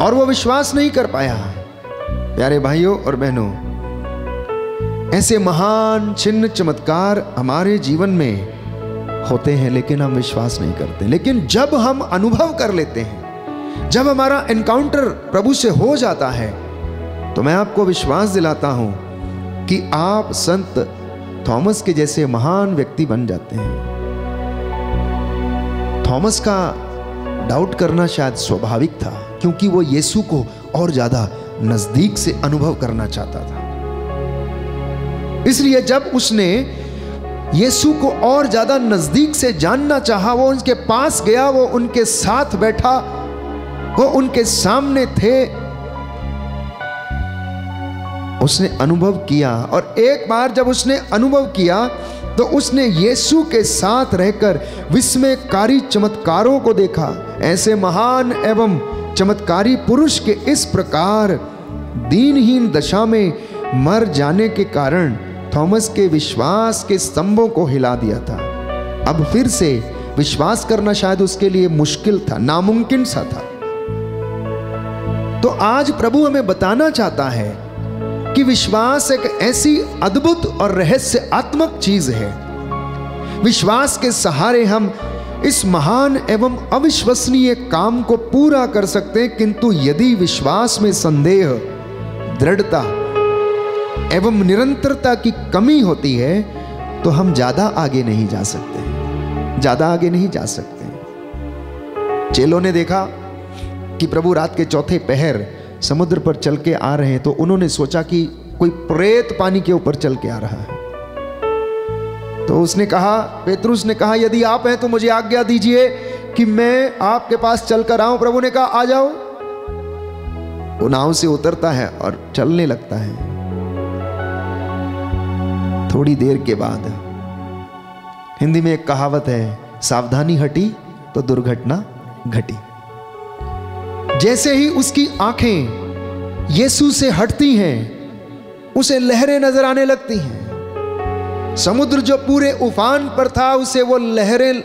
और वो विश्वास नहीं कर पाया। प्यारे भाइयों और बहनों, ऐसे महान चिन्ह चमत्कार हमारे जीवन में होते हैं, लेकिन हम विश्वास नहीं करते। लेकिन जब हम अनुभव कर लेते हैं, जब हमारा एनकाउंटर प्रभु से हो जाता है, तो मैं आपको विश्वास दिलाता हूं कि आप संत थॉमस के जैसे महान व्यक्ति बन जाते हैं। थॉमस का डाउट करना शायद स्वाभाविक था, क्योंकि वो यीशु को और ज्यादा नजदीक से अनुभव करना चाहता था। इसलिए जब उसने यीशु को और ज्यादा नजदीक से जानना चाहा, वो उनके पास गया, वो उनके साथ बैठा, वो उनके सामने थे, उसने अनुभव किया। और एक बार जब उसने अनुभव किया तो उसने यीशु के साथ रहकर विस्मयकारी चमत्कारों को देखा। ऐसे महान एवं चमत्कारी पुरुष के इस प्रकार दीनहीन दशा में मर जाने के कारण थॉमस के विश्वास के स्तंभों को हिला दिया था। अब फिर से विश्वास करना शायद उसके लिए मुश्किल था, नामुमकिन सा था। तो आज प्रभु हमें बताना चाहता है कि विश्वास एक ऐसी अद्भुत और रहस्यात्मक चीज है। विश्वास के सहारे हम इस महान एवं अविश्वसनीय काम को पूरा कर सकते हैं, किंतु यदि विश्वास में संदेह, दृढ़ता एवं निरंतरता की कमी होती है तो हम ज्यादा आगे नहीं जा सकते, ज्यादा आगे नहीं जा सकते। चेलों ने देखा कि प्रभु रात के चौथे पहर समुद्र पर चल के आ रहे हैं, तो उन्होंने सोचा कि कोई प्रेत पानी के ऊपर चल के आ रहा है। तो उसने कहा, पेतरुस ने कहा, यदि आप हैं तो मुझे आज्ञा दीजिए कि मैं आपके पास चलकर आऊं। प्रभु ने कहा आ जाओ। वो नाव से उतरता है और चलने लगता है। थोड़ी देर के बाद, हिंदी में एक कहावत है, सावधानी हटी तो दुर्घटना घटी। जैसे ही उसकी आंखें यीशु से हटती हैं, उसे लहरें नजर आने लगती हैं। समुद्र जो पूरे उफान पर था, उसे वो लहरें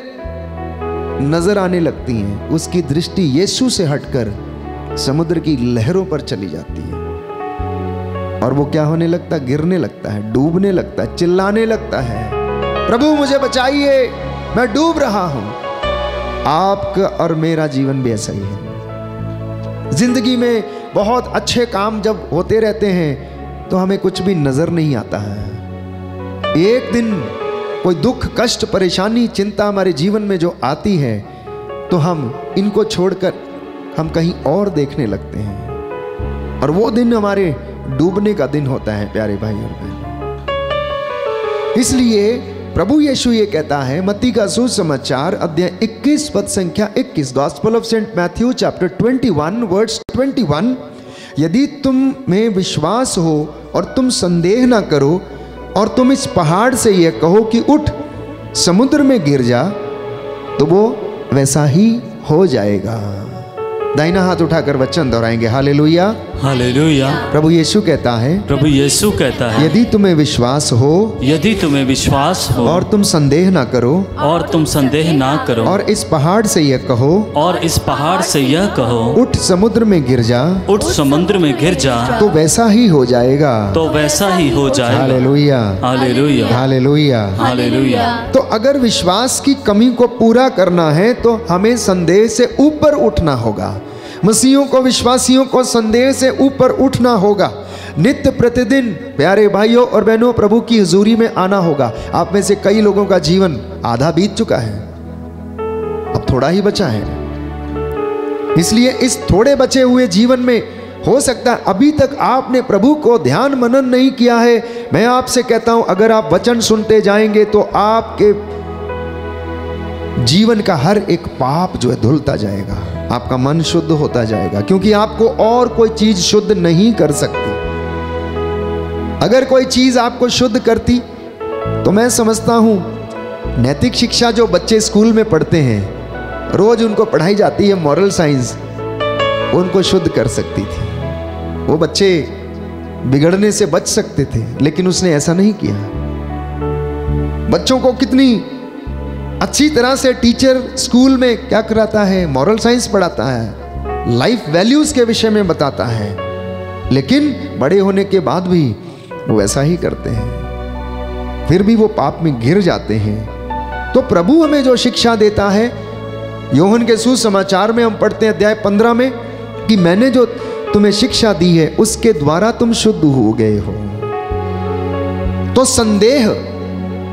नजर आने लगती हैं। उसकी दृष्टि यीशु से हटकर समुद्र की लहरों पर चली जाती है और वो क्या होने लगता है? गिरने लगता है, डूबने लगता है, चिल्लाने लगता है, प्रभु मुझे बचाइए, मैं डूब रहा हूं। आपका और मेरा जीवन भी ऐसा ही है। जिंदगी में बहुत अच्छे काम जब होते रहते हैं तो हमें कुछ भी नजर नहीं आता है। एक दिन कोई दुख, कष्ट, परेशानी, चिंता हमारे जीवन में जो आती है तो हम इनको छोड़कर हम कहीं और देखने लगते हैं, और वो दिन हमारे डूबने का दिन होता है प्यारे भाई और बहन। इसलिए प्रभु यीशु ये कहता है, मत्ती का सुसमाचार अध्याय 21 पद संख्या 21, gospel of saint Matthew chapter 21 verse 21, यदि तुम में विश्वास हो और तुम संदेह ना करो और तुम इस पहाड़ से यह कहो कि उठ समुद्र में गिर जा, तो वो वैसा ही हो जाएगा। दाहिना हाथ उठाकर वचन दोहराएंगे, हालेलुया हालेलुया। प्रभु यीशु कहता है, प्रभु यीशु कहता है, यदि तुम्हें विश्वास हो, यदि तुम्हें विश्वास हो और तुम संदेह ना करो, और तुम संदेह ना करो, और इस पहाड़ से यह कहो, और इस पहाड़ से यह कहो, उठ समुद्र में गिर जा, उठ समुद्र में गिर जा, तो वैसा ही हो जाएगा। तो वैसा ही हो जाएगा। Hallelujah hallelujah hallelujah hallelujah. तो अगर विश्वास की कमी को पूरा करना है तो हमें संदेह से ऊपर उठना होगा। मसीहों को, विश्वासियों को संदेह से ऊपर उठना होगा। नित्य प्रतिदिन प्यारे भाइयों और बहनों प्रभु की हुजूरी में आना होगा। आप में से कई लोगों का जीवन आधा बीत चुका है, अब थोड़ा ही बचा है। इसलिए इस थोड़े बचे हुए जीवन में हो सकता है अभी तक आपने प्रभु को ध्यान मनन नहीं किया है। मैं आपसे कहता हूं, अगर आप वचन सुनते जाएंगे तो आपके जीवन का हर एक पाप जो है धुलता जाएगा, आपका मन शुद्ध होता जाएगा, क्योंकि आपको और कोई चीज शुद्ध नहीं कर सकती। अगर कोई चीज आपको शुद्ध करती तो मैं समझता हूं नैतिक शिक्षा जो बच्चे स्कूल में पढ़ते हैं, रोज उनको पढ़ाई जाती है मॉरल साइंस, उनको शुद्ध कर सकती थी। वो बच्चे बिगड़ने से बच सकते थे, लेकिन उसने ऐसा नहीं किया। बच्चों को कितनी अच्छी तरह से टीचर स्कूल में क्या कराता है, मॉरल साइंस पढ़ाता है, लाइफ वैल्यूज के विषय में बताता है, लेकिन बड़े होने के बाद भी वो वैसा ही करते हैं, फिर भी वो पाप में गिर जाते हैं। तो प्रभु हमें जो शिक्षा देता है, यूहन्ना के सुसमाचार में हम पढ़ते हैं अध्याय 15 में कि मैंने जो तुम्हें शिक्षा दी है उसके द्वारा तुम शुद्ध हो गए हो। तो संदेह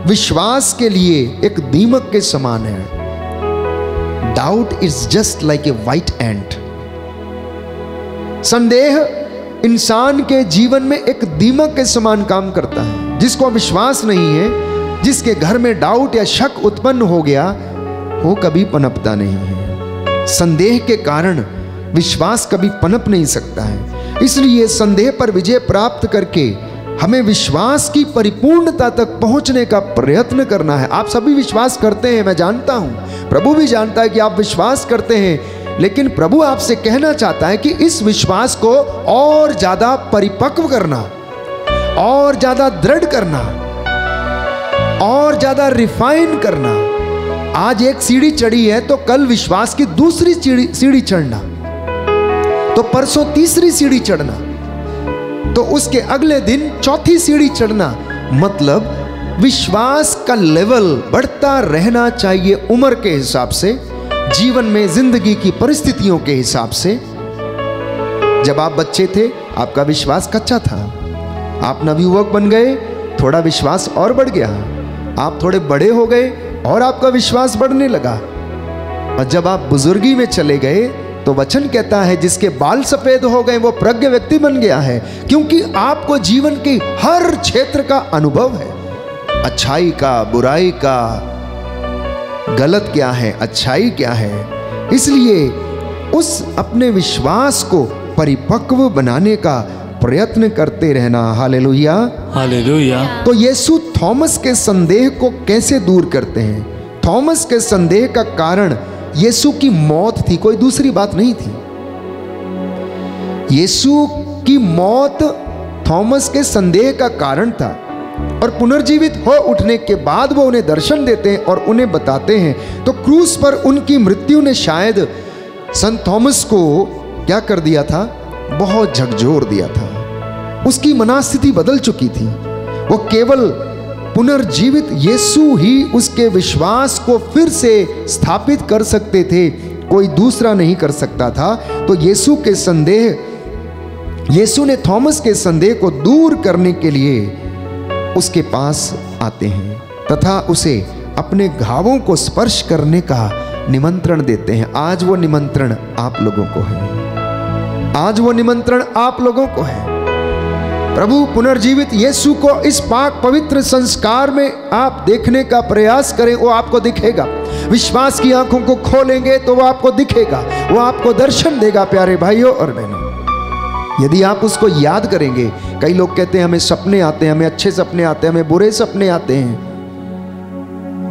विश्वास के लिए एक दीमक के समान है। Doubt is just like a white ant. संदेह इंसान के जीवन में एक दीमक के समान काम करता है। जिसको विश्वास नहीं है, जिसके घर में डाउट या शक उत्पन्न हो गया, वो कभी पनपता नहीं है। संदेह के कारण विश्वास कभी पनप नहीं सकता है। इसलिए संदेह पर विजय प्राप्त करके हमें विश्वास की परिपूर्णता तक पहुंचने का प्रयत्न करना है। आप सभी विश्वास करते हैं, मैं जानता हूं, प्रभु भी जानता है कि आप विश्वास करते हैं, लेकिन प्रभु आपसे कहना चाहता है कि इस विश्वास को और ज्यादा परिपक्व करना, और ज्यादा दृढ़ करना, और ज्यादा रिफाइन करना। आज एक सीढ़ी चढ़ी है तो कल विश्वास की दूसरी सीढ़ी चढ़ना, तो परसों तीसरी सीढ़ी चढ़ना, तो उसके अगले दिन चौथी सीढ़ी चढ़ना। मतलब विश्वास का लेवल बढ़ता रहना चाहिए उम्र के हिसाब से, जीवन में जिंदगी की परिस्थितियों के हिसाब से। जब आप बच्चे थे आपका विश्वास कच्चा था, आप नवयुवक बन गए, थोड़ा विश्वास और बढ़ गया। आप थोड़े बड़े हो गए और आपका विश्वास बढ़ने लगा, और जब आप बुजुर्गी में चले गए तो वचन कहता है जिसके बाल सफेद हो गए वो प्रज्ञ व्यक्ति बन गया है, क्योंकि आपको जीवन की हर क्षेत्र का अनुभव है, अच्छाई का, बुराई का, गलत क्या है, अच्छाई क्या है। इसलिए उस अपने विश्वास को परिपक्व बनाने का प्रयत्न करते रहना। Hallelujah hallelujah. तो यीशु थॉमस के संदेह को कैसे दूर करते हैं? थॉमस के संदेह का कारण यीशु की मौत थी, कोई दूसरी बात नहीं थी। यीशु की मौत थॉमस के संदेह का कारण था, और पुनर्जीवित हो उठने के बाद वो उन्हें दर्शन देते हैं और उन्हें बताते हैं। तो क्रूस पर उनकी मृत्यु ने शायद संत थॉमस को क्या कर दिया था, बहुत झकझोर दिया था। उसकी मनस्थिति बदल चुकी थी। वो केवल पुनर्जीवित यीशु ही उसके विश्वास को फिर से स्थापित कर सकते थे, कोई दूसरा नहीं कर सकता था। तो यीशु ने थॉमस के संदेह को दूर करने के लिए उसके पास आते हैं तथा उसे अपने घावों को स्पर्श करने का निमंत्रण देते हैं। आज वो निमंत्रण आप लोगों को है, आज वो निमंत्रण आप लोगों को है। प्रभु पुनर्जीवित यीशु को इस पाक पवित्र संस्कार में आप देखने का प्रयास करें, वो आपको दिखेगा। विश्वास की आंखों को खोलेंगे तो वो आपको दिखेगा, वो आपको दर्शन देगा। प्यारे भाइयों और बहनों, यदि आप उसको याद करेंगे, कई लोग कहते हैं हमें सपने आते हैं, हमें अच्छे सपने आते हैं, हमें बुरे सपने आते हैं।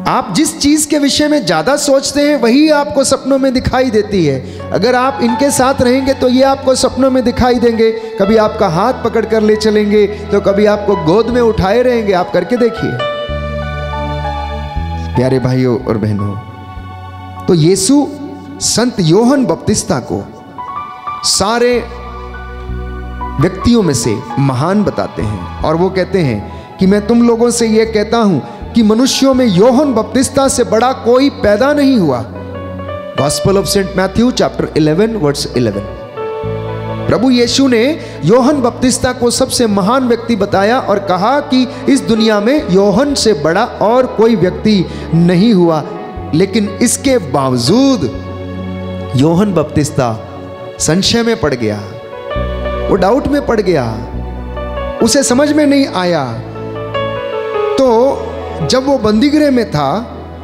आप जिस चीज के विषय में ज्यादा सोचते हैं वही आपको सपनों में दिखाई देती है। अगर आप इनके साथ रहेंगे तो ये आपको सपनों में दिखाई देंगे। कभी आपका हाथ पकड़ कर ले चलेंगे तो कभी आपको गोद में उठाए रहेंगे। आप करके देखिए प्यारे भाइयों और बहनों। तो यीशु संत योहन बपतिस्ता को सारे व्यक्तियों में से महान बताते हैं और वो कहते हैं कि मैं तुम लोगों से ये कहता हूं कि मनुष्यों में योहन बपतिस्ता से बड़ा कोई पैदा नहीं हुआ। Gospel of saint Matthew chapter 11 verse 11। प्रभु यीशु ने योहन बपतिस्ता को सबसे महान व्यक्ति बताया और कहा कि इस दुनिया में योहन से बड़ा और कोई व्यक्ति नहीं हुआ। लेकिन इसके बावजूद योहन बपतिस्ता संशय में पड़ गया, वो डाउट में पड़ गया, उसे समझ में नहीं आया। तो जब वो बंदीगृह में था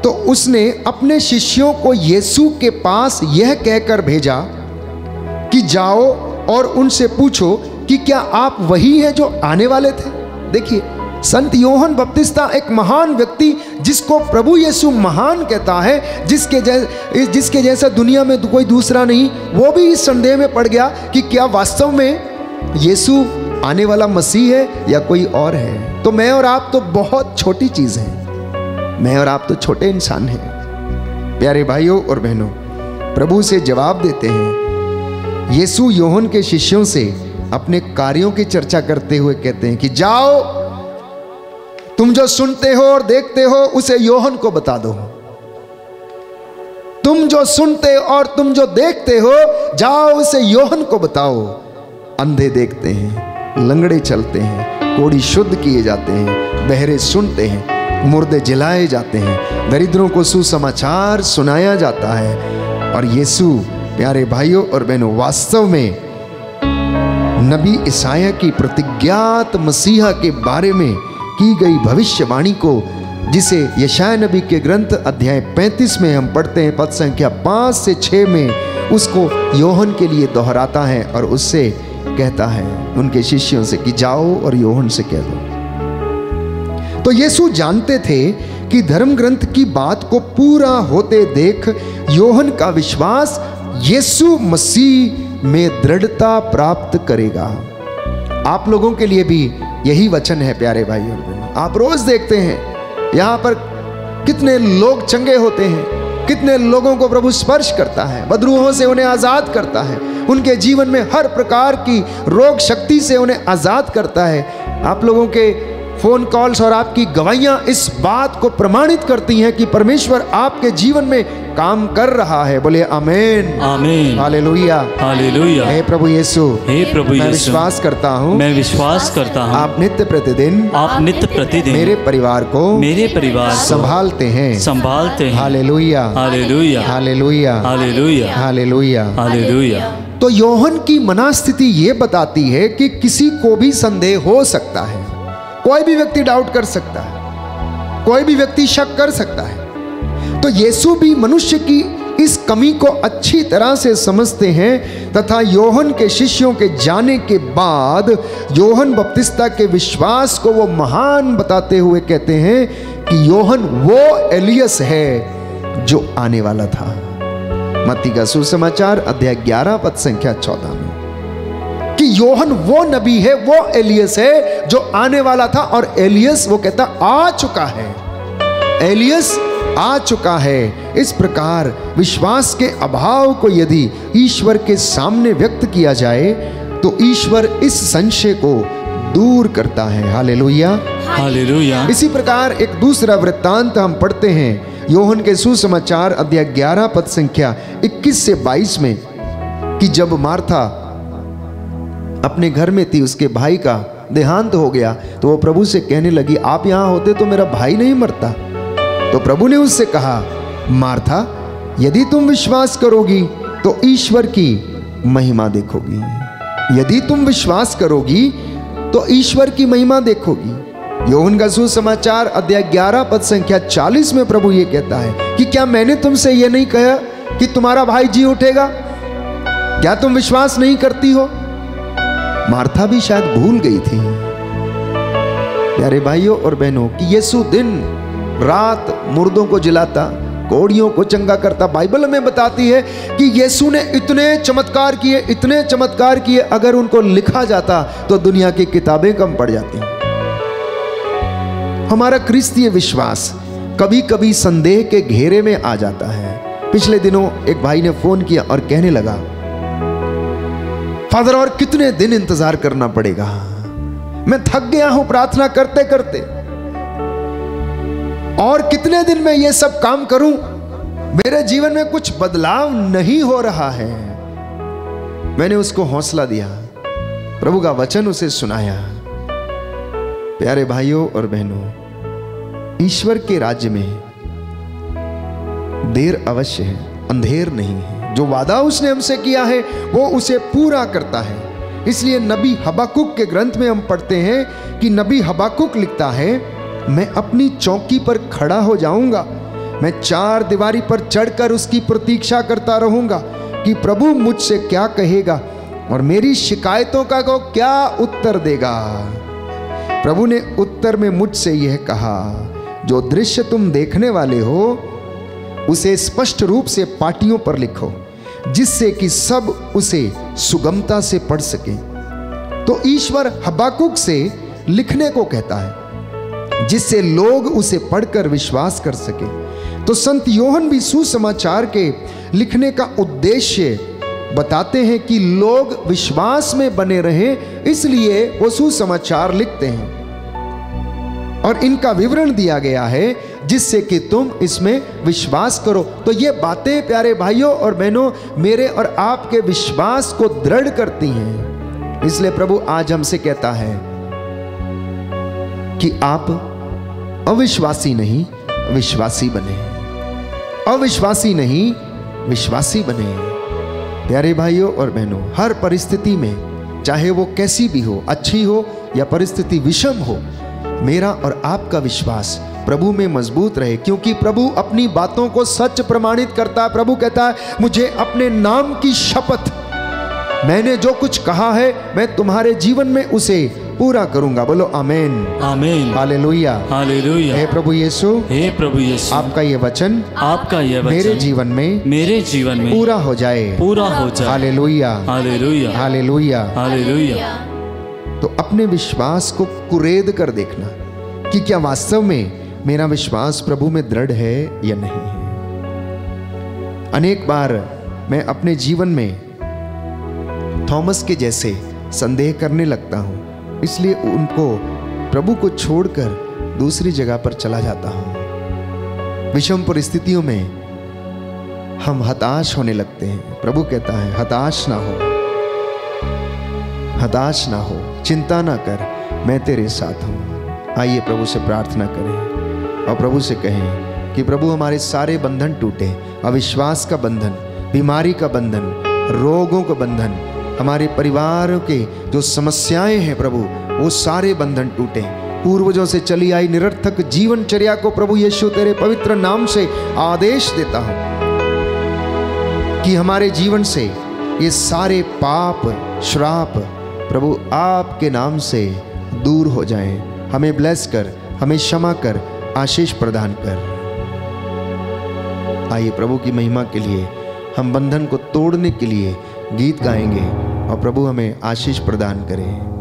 तो उसने अपने शिष्यों को यीशु के पास यह कहकर भेजा कि जाओ और उनसे पूछो कि क्या आप वही हैं जो आने वाले थे। देखिए, संत योहन बपतिस्ता एक महान व्यक्ति जिसको प्रभु यीशु महान कहता है, जिसके जैसा दुनिया में कोई दूसरा नहीं, वो भी इस संदेह में पड़ गया कि क्या वास्तव में यीशु आने वाला मसीह है या कोई और है। तो मैं और आप तो बहुत छोटी चीज है, मैं और आप तो छोटे इंसान हैं। प्यारे भाइयों और बहनों, प्रभु से जवाब देते हैं। यीशु योहन के शिष्यों से अपने कार्यों की चर्चा करते हुए कहते हैं कि जाओ, तुम जो सुनते हो और देखते हो उसे योहन को बता दो। तुम जो सुनते और तुम जो देखते हो, जाओ उसे योहन को बताओ। अंधे देखते हैं, लंगड़े चलते हैं, कोढ़ी शुद्ध किए जाते हैं, बहरे सुनते हैं, मुर्दे जिलाए जाते हैं, दरिद्रों को सुसमाचार सुनाया जाता है। और यीशु प्यारे भाइयों और बहनों वास्तव में नबी ईसाया की प्रतिज्ञात मसीहा के बारे में की गई भविष्यवाणी को, जिसे यशाया नबी के ग्रंथ अध्याय 35 में हम पढ़ते हैं, पद संख्या 5 से 6 में उसको योहन के लिए दोहराता है और उससे कहता है उनके शिष्यों से कि जाओ और योहन से कह दो। तो यीशु जानते थे कि धर्म ग्रंथ की बात को पूरा होते देख योहन का विश्वास यीशु मसीह में दृढ़ता प्राप्त करेगा। आप लोगों के लिए भी यही वचन है प्यारे भाइयों और बहनों। आप रोज देखते हैं यहाँ पर कितने लोग चंगे होते हैं, कितने लोगों को प्रभु स्पर्श करता है, बदरूहों से उन्हें आजाद करता है, उनके जीवन में हर प्रकार की रोग शक्ति से उन्हें आजाद करता है। आप लोगों के फोन कॉल्स और आपकी गवाहियां इस बात को प्रमाणित करती हैं कि परमेश्वर आपके जीवन में काम कर रहा है। बोले आमीन, आमीन, हालेलुया, हालेलुया। हे प्रभु यीशु, हे प्रभु यीशु, मैं विश्वास करता हूँ, मैं विश्वास करता हूँ आप नित्य प्रतिदिन मेरे परिवार को संभालते हैं, hallelujah, hallelujah, hallelujah, hallelujah, hallelujah, hallelujah. तो योहन की मनस्थिति ये बताती है कि किसी को भी संदेह हो सकता है, कोई भी व्यक्ति डाउट कर सकता है, कोई भी व्यक्ति शक कर सकता है। तो यीशु भी मनुष्य की इस कमी को अच्छी तरह से समझते हैं तथा योहन के शिष्यों के जाने के बाद योहन बपतिस्ता के विश्वास को वो महान बताते हुए कहते हैं कि योहन वो एलियस है जो आने वाला था। मत्ती का सुसमाचार अध्याय 11 पद संख्या 14 में कि योहन वो नबी है, वो एलियस है जो आने वाला था। और एलियस वो कहता आ चुका है, एलियस आ चुका है। इस प्रकार विश्वास के अभाव को यदि ईश्वर के सामने व्यक्त किया जाए तो ईश्वर इस संशय को दूर करता है। Hallelujah, hallelujah. इसी प्रकार एक दूसरा वृत्तांत हम पढ़ते हैं योहन के सुसमाचार अध्याय 11 पद संख्या 21 से 22 में कि जब मार्था अपने घर में थी, उसके भाई का देहांत हो गया, तो वो प्रभु से कहने लगी, आप यहाँ होते तो मेरा भाई नहीं मरता। तो प्रभु ने उससे कहा, मार्था, यदि तुम विश्वास करोगी तो ईश्वर की महिमा देखोगी। यदि तुम विश्वास करोगी तो ईश्वर की महिमा देखोगी। यूहन्ना का सुसमाचार अध्याय 11 पद संख्या 40 में प्रभु ये कहता है कि क्या मैंने तुमसे ये नहीं कहा कि तुम्हारा भाई जी उठेगा? क्या तुम विश्वास नहीं करती हो? मार्था भी शायद भूल गई थी, प्यारे भाइयों और बहनों, कि यीशु दिन रात मुर्दों को जिलाता, कोढ़ियों को चंगा करता। बाइबल हमें बताती है कि यीशु ने इतने चमत्कार किए, इतने चमत्कार किए, अगर उनको लिखा जाता तो दुनिया की किताबें कम पड़ जाती। हमारा क्रिस्तीय विश्वास कभी कभी संदेह के घेरे में आ जाता है। पिछले दिनों एक भाई ने फोन किया और कहने लगा, फादर और कितने दिन इंतजार करना पड़ेगा, मैं थक गया हूं प्रार्थना करते करते, और कितने दिन में ये सब काम करूं, मेरे जीवन में कुछ बदलाव नहीं हो रहा है। मैंने उसको हौसला दिया, प्रभु का वचन उसे सुनाया। प्यारे भाइयों और बहनों, ईश्वर के राज्य में देर अवश्य है, अंधेर नहीं है। जो वादा उसने हमसे किया है वो उसे पूरा करता है। इसलिए नबी हबाकुक के ग्रंथ में हम पढ़ते हैं कि नबी हबाकुक लिखता है, मैं अपनी चौकी पर खड़ा हो जाऊंगा, मैं चार दीवारी पर चढ़कर उसकी प्रतीक्षा करता रहूंगा कि प्रभु मुझसे क्या कहेगा और मेरी शिकायतों का को क्या उत्तर देगा। प्रभु ने उत्तर में मुझसे यह कहा, जो दृश्य तुम देखने वाले हो उसे स्पष्ट रूप से पाटियों पर लिखो, जिससे कि सब उसे सुगमता से पढ़ सके। तो ईश्वर हबाकुक से लिखने को कहता है, जिससे लोग उसे पढ़कर विश्वास कर सके। तो संत यूहन्ना भी सुसमाचार के लिखने का उद्देश्य बताते हैं कि लोग विश्वास में बने रहें, इसलिए वो सुसमाचार लिखते हैं। और इनका विवरण दिया गया है जिससे कि तुम इसमें विश्वास करो। तो ये बातें प्यारे भाइयों और बहनों मेरे और आपके विश्वास को दृढ़ करती हैं। इसलिए प्रभु आज हमसे कहता है कि आप अविश्वासी नहीं विश्वासी बने, अविश्वासी नहीं विश्वासी बने। प्यारे भाइयों और बहनों, हर परिस्थिति में, चाहे वो कैसी भी हो, अच्छी हो या परिस्थिति विषम हो, मेरा और आपका विश्वास प्रभु में मजबूत रहे, क्योंकि प्रभु अपनी बातों को सच प्रमाणित करता है। प्रभु कहता है, मुझे अपने नाम की शपथ, मैंने जो कुछ कहा है मैं तुम्हारे जीवन में उसे पूरा करूंगा। बोलो आमीन, आमीन, हालेलुया, हालेलुया। हे प्रभु यीशु, हे प्रभु यीशु, आपका ये वचन, आपका ये वचन मेरे जीवन में पूरा हो जाए, पूरा हो जाए। Hallelujah, hallelujah, hallelujah, hallelujah. तो अपने विश्वास को कुरेद कर देखना कि क्या वास्तव में मेरा विश्वास प्रभु में दृढ़ है या नहीं है। अनेक बार मैं अपने जीवन में थॉमस के जैसे संदेह करने लगता हूं, इसलिए उनको प्रभु को छोड़कर दूसरी जगह पर चला जाता हूं। विषम परिस्थितियों में हम हताश होने लगते हैं। प्रभु कहता है, हताश ना हो, हताश ना हो, चिंता ना कर, मैं तेरे साथ हूं। आइए प्रभु से प्रार्थना करें और प्रभु से कहें कि प्रभु हमारे सारे बंधन टूटे, अविश्वास का बंधन, बीमारी का बंधन, रोगों का बंधन, हमारे परिवार के जो समस्याएं हैं प्रभु, वो सारे बंधन टूटे। पूर्वजों से चली आई निरर्थक जीवनचर्या को प्रभु यीशु तेरे पवित्र नाम से आदेश देता हूं कि हमारे जीवन से ये सारे पाप, श्राप प्रभु आपके नाम से दूर हो जाएं। हमें ब्लेस कर, हमें क्षमा कर, आशीष प्रदान कर। आइए प्रभु की महिमा के लिए हम बंधन को तोड़ने के लिए गीत गाएंगे और प्रभु हमें आशीष प्रदान करें।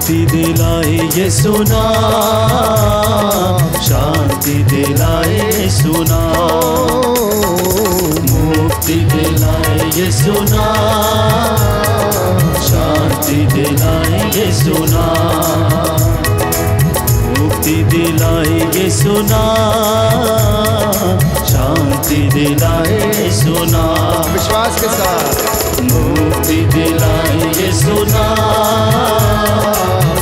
मुक्ति दिलाए यीशु नाम, शांति दिलाए यीशु नाम, मुक्ति दिलाए यीशु नाम, शांति दिलाए यीशु नाम, मुक्ति दिलाए यीशु नाम, शांति दिलाए यीशु नाम। विश्वास के साथ मुक्ति दिलाए यीशु नाम,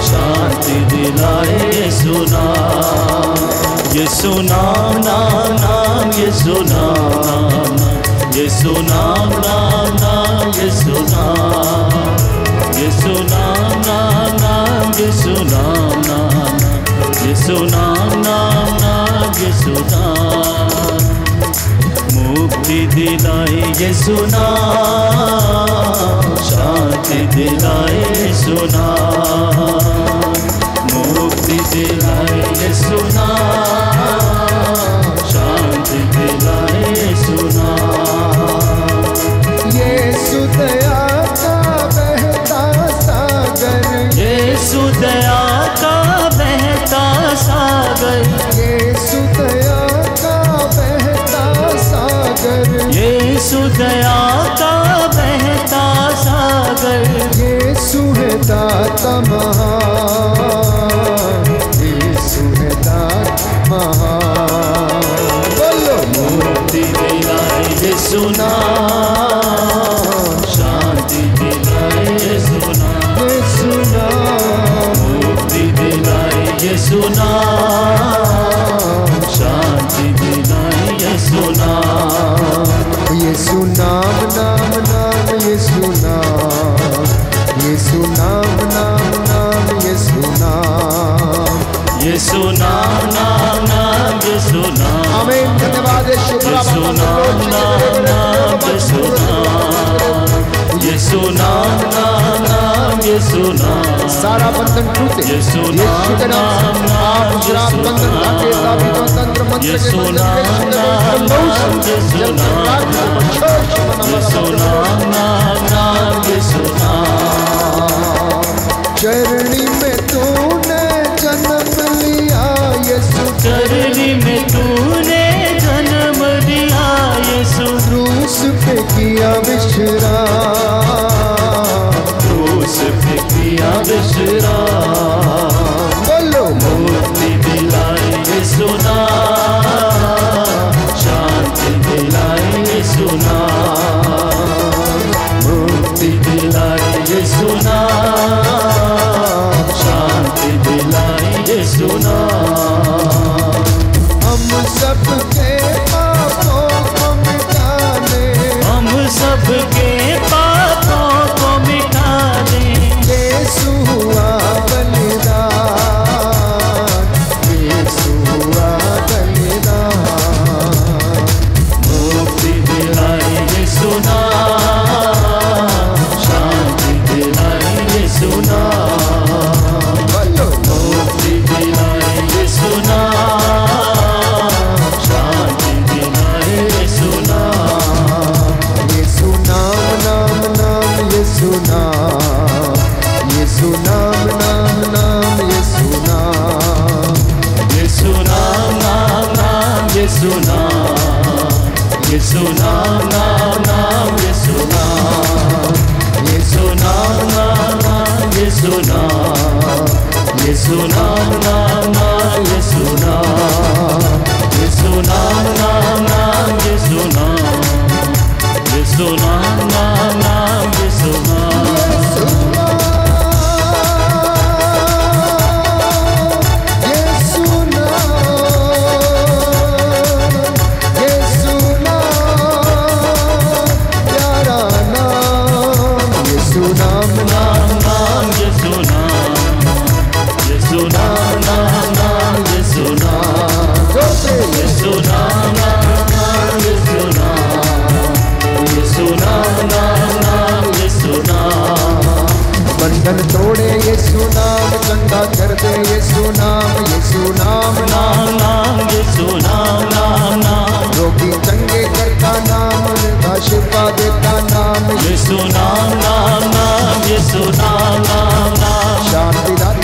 शांति दिलाए यीशु नाम, यीशु नाम नाम नाम, यीशु नाम नाम, यीशु नाम नाम नाम, यीशु नाम, यीशु नाम नाम नाम, यीशु नाम नाम, यीशु नाम नाम नाम, यीशु नाम। मुक्ति दिलाए यीशु नाम, शांति दिलाए यीशु नाम, मुक्ति दिलाए यीशु नाम, शांति दिलाए यीशु नाम। यीशु दया का बहता सागर, यीशु दया का बहता सागर, यीशु दया का बहता सागर, यीशु दया का बहता सागर, यीशु है दाता महान, यीशु है दाता महान। बोलो मुक्ति दिलाए यीशु नाम, शांति दिलाए यीशु नाम, यीशु नाम, मुक्ति दिलाए यीशु नाम, शांति दिलाए यीशु नाम, यीशु नाम नाम नाम, यीशु नाम, यीशु नाम नाम नाम, यीशु नाम, यीशु नाम नाम नाम, यीशु नाम। आमीन। धन्यवाद यीशु। यीशु नाम नाम नाम, यीशु नाम, यीशु नाम नाम नाम, यीशु नाम। सारा बंधन टूटे यीशु यीशु के नाम से। नाम, आप श्राप यीशु बंधन नाम, काटे, ताबीतों तंत्र मंत्र के यीशु बंधन नाम यीशु के नाम, नाम से। यीशु जब नाम, प्रार्थना को छोड़ यीशु नाम नाम नाम, यीशु नाम। चरणी में तूने जन्म लिया यीशु, चरणी में तूने जन्म दिया यीशु, क्रूस पे किया विश्राम, क्रूस पे किया विश्राम। बोलो मुक्ति दिलाए यीशु नाम, शांति दिलाए यीशु नाम, मुक्ति दिलाए यीशु नाम, शांति दिलाए यीशु नाम। हम सबके पापों को मिटाने, हम सबके पापों को मिटा दे, यीशु हुआ बलिदान, यीशु हुआ बलिदान। मुक्ति दिलाए यीशु नाम, शांति दिलाए यीशु नाम, बोलो मुक्ति दिलाए यीशु नाम, शांति दिलाए यीशु नाम। यीशु नाम नाम नाम, यीशु नाम, यीशु नाम नाम नाम, यीशु नाम, यीशु नाम नाम नाम, यीशु नाम, यीशु नाम नाम नाम, यीशु नाम, यीशु नाम नाम नाम, यीशु नाम, यीशु नाम नाम नाम, यीशु नाम, यीशु नाम नाम नाम, यीशु नाम, यीशु नाम नाम नाम, यीशु नाम। यीशु नाम, यीशु नाम, प्यारा नाम, यीशु नाम नाम नाम, यीशु नाम, यीशु नाम नाम नाम, यीशु नाम, यीशु नाम नाम नाम, यीशु नाम, यीशु नाम नाम नाम, यीशु नाम। बंधन तोड़े यीशु नाम, चंगा कर दे यीशु नाम, यीशु नाम नाम नाम, यीशु नाम नाम नाम, रोगी चंगे करता नाम, वृद्धा शिफा देता नाम, यीशु नाम नाम नाम, यीशु नाम नाम नाम, शांति दाता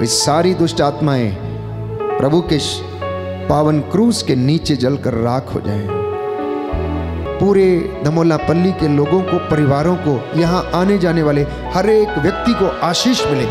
वे सारी दुष्ट आत्माएं प्रभु के पावन क्रूस के नीचे जलकर राख हो जाएं। पूरे धमोलापल्ली के लोगों को, परिवारों को, यहाँ आने जाने वाले हर एक व्यक्ति को आशीष मिले।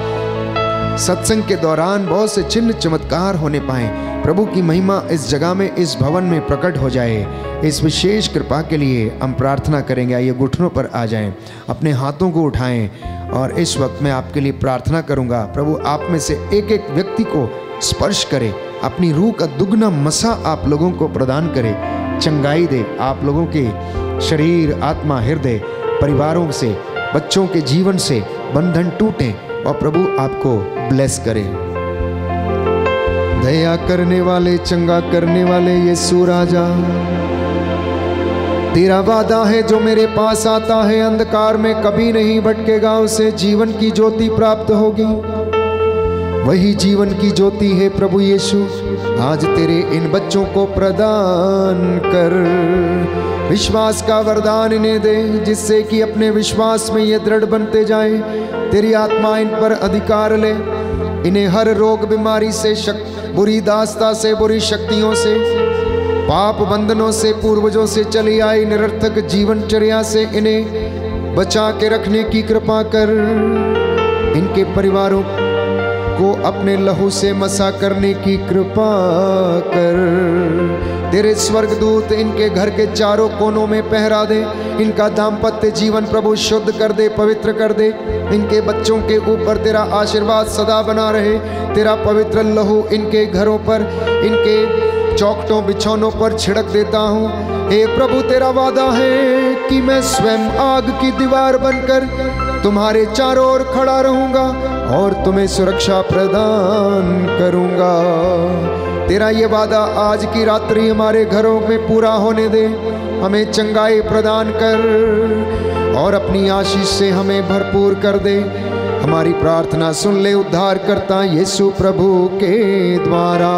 सत्संग के दौरान बहुत से चिन्ह चमत्कार होने पाए। प्रभु की महिमा इस जगह में, इस भवन में प्रकट हो जाए। इस विशेष कृपा के लिए हम प्रार्थना करेंगे। आइए घुटनों पर आ जाएं, अपने हाथों को उठाएं और इस वक्त मैं आपके लिए प्रार्थना करूंगा। प्रभु आप में से एक एक व्यक्ति को स्पर्श करे, अपनी रूह का दुगना मसा आप लोगों को प्रदान करे, चंगाई दे। आप लोगों के शरीर, आत्मा, हृदय, परिवारों से, बच्चों के जीवन से बंधन टूटे और प्रभु आपको ब्लेस करे। दया करने वाले, चंगा करने वाले यीशु राजा, तेरा वादा है जो मेरे पास आता है अंधकार में कभी नहीं भटकेगा, उसे जीवन की ज्योति प्राप्त होगी। वही जीवन की ज्योति है प्रभु यीशु, आज तेरे इन बच्चों को प्रदान कर। विश्वास का वरदान इन्हें दे, जिससे कि अपने विश्वास में ये दृढ़ बनते जाएं। तेरी आत्मा इन पर अधिकार ले, इन्हें हर रोग बीमारी से, बुरी दास्ता से, बुरी शक्तियों से, पाप बंधनों से, पूर्वजों से चली आई निरर्थक जीवनचर्या से इन्हें बचा के रखने की कृपा कर। इनके परिवारों को अपने लहू से मसा करने की कृपा कर। तेरे स्वर्गदूत इनके घर के चारों कोनों में पहरा दे। इनका दाम्पत्य जीवन प्रभु शुद्ध कर दे, पवित्र कर दे। इनके बच्चों के ऊपर तेरा आशीर्वाद सदा बना रहे। तेरा पवित्र लहू इनके घरों पर, इनके चौखटों बिछौनों पर छिड़क देता हूँ। हे प्रभु, तेरा वादा है कि मैं स्वयं आग की दीवार बनकर तुम्हारे चारों ओर खड़ा रहूंगा और तुम्हें सुरक्षा प्रदान करूंगा। तेरा ये वादा आज की रात्रि हमारे घरों में पूरा होने दे। हमें चंगाई प्रदान कर और अपनी आशीष से हमें भरपूर कर दे। हमारी प्रार्थना सुन ले उद्धार करता यीशु प्रभु के द्वारा।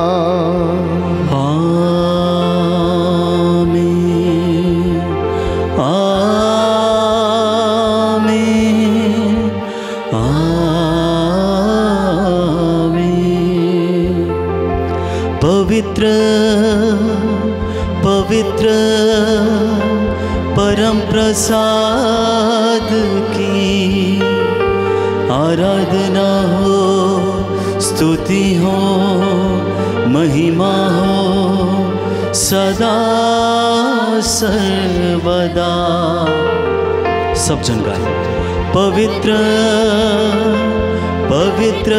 पवित्र पवित्र परम प्रसाद की आराधना हो, स्तुति हो, महिमा हो सदा सर्वदा। सब जन गाए। पवित्र पवित्र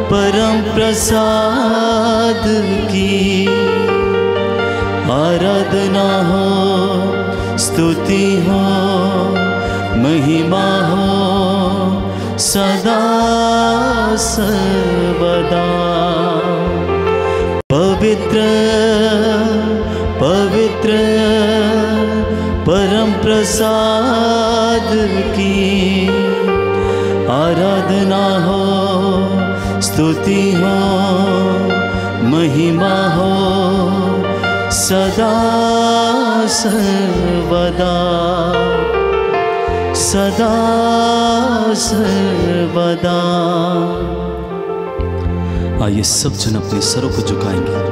परम प्रसाद की आराधना हो, स्तुति हो, महिमा हो सदा सर्वदा। पवित्र पवित्र परम प्रसाद की आराधना हो, स्तुति हो, महिमा हो सदा सर्वदा, सदा सर्वदा। आइए सब जन अपने सरों को झुकाएंगे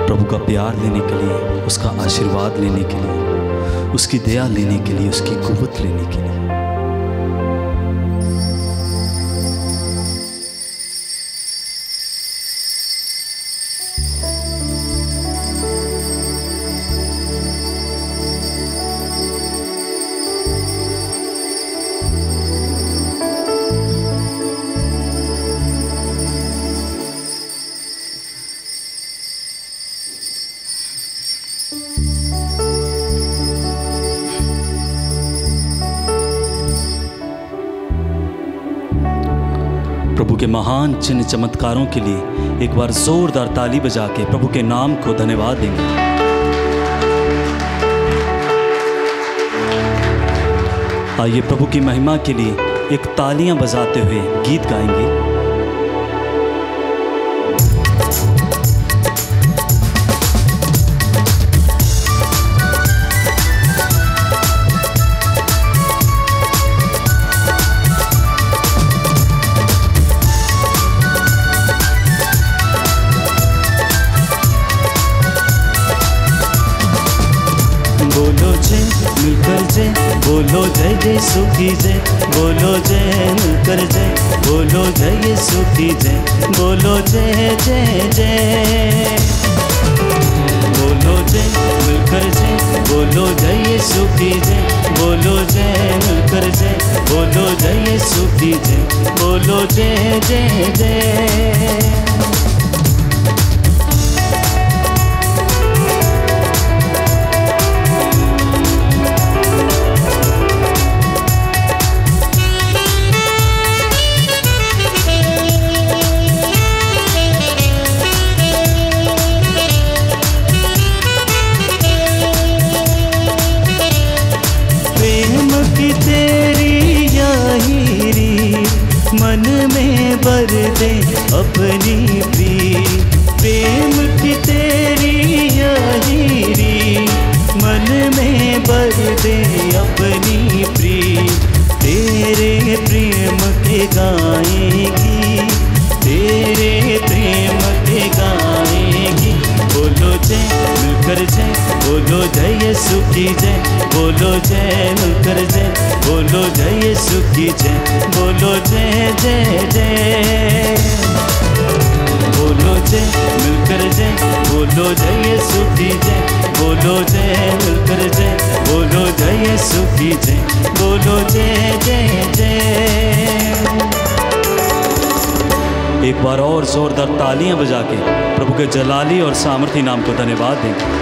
प्रभु का प्यार लेने के लिए, उसका आशीर्वाद लेने के लिए, उसकी दया लेने के लिए, उसकी कुव्वत लेने के लिए। प्रभु के महान चिन्ह चमत्कारों के लिए एक बार जोरदार ताली बजा के प्रभु के नाम को धन्यवाद देंगे। आइए प्रभु की महिमा के लिए एक तालियां बजाते हुए गीत गाएंगे। बोलो जय मिलकर जय, बोलो जय यीशु की जय, बोलो जय मिलकर जय, बोलो जय यीशु की जय, बोलो जय जय जय। बोलो जय मिलकर जय, बोलो जय यीशु की जय, बोलो जय मिलकर जय, बोलो जय यीशु की जय, बोलो जय जय जय। मन में भर दे अपनी प्रीत, प्रेम की तेरी यही रीत, मन में भर दे अपनी प्रीत, तेरे प्रेम के गाएगी, तेरे प्रेम के गाएगी। बोलो जय मिलकर जय, बोलो जय यीशु की जय, बोलो जय मिलकर जय, बोलो जय यीशु की जय, बोलो जय जय जय। बोलो जय मिलकर जय, बोलो जय यीशु की जय, बोलो जय मिलकर जय, बोलो जय यीशु की जय, बोलो जय जय जय। एक बार और जोरदार तालियां बजा के प्रभु के जलाली और सामर्थी नाम को धन्यवाद दें।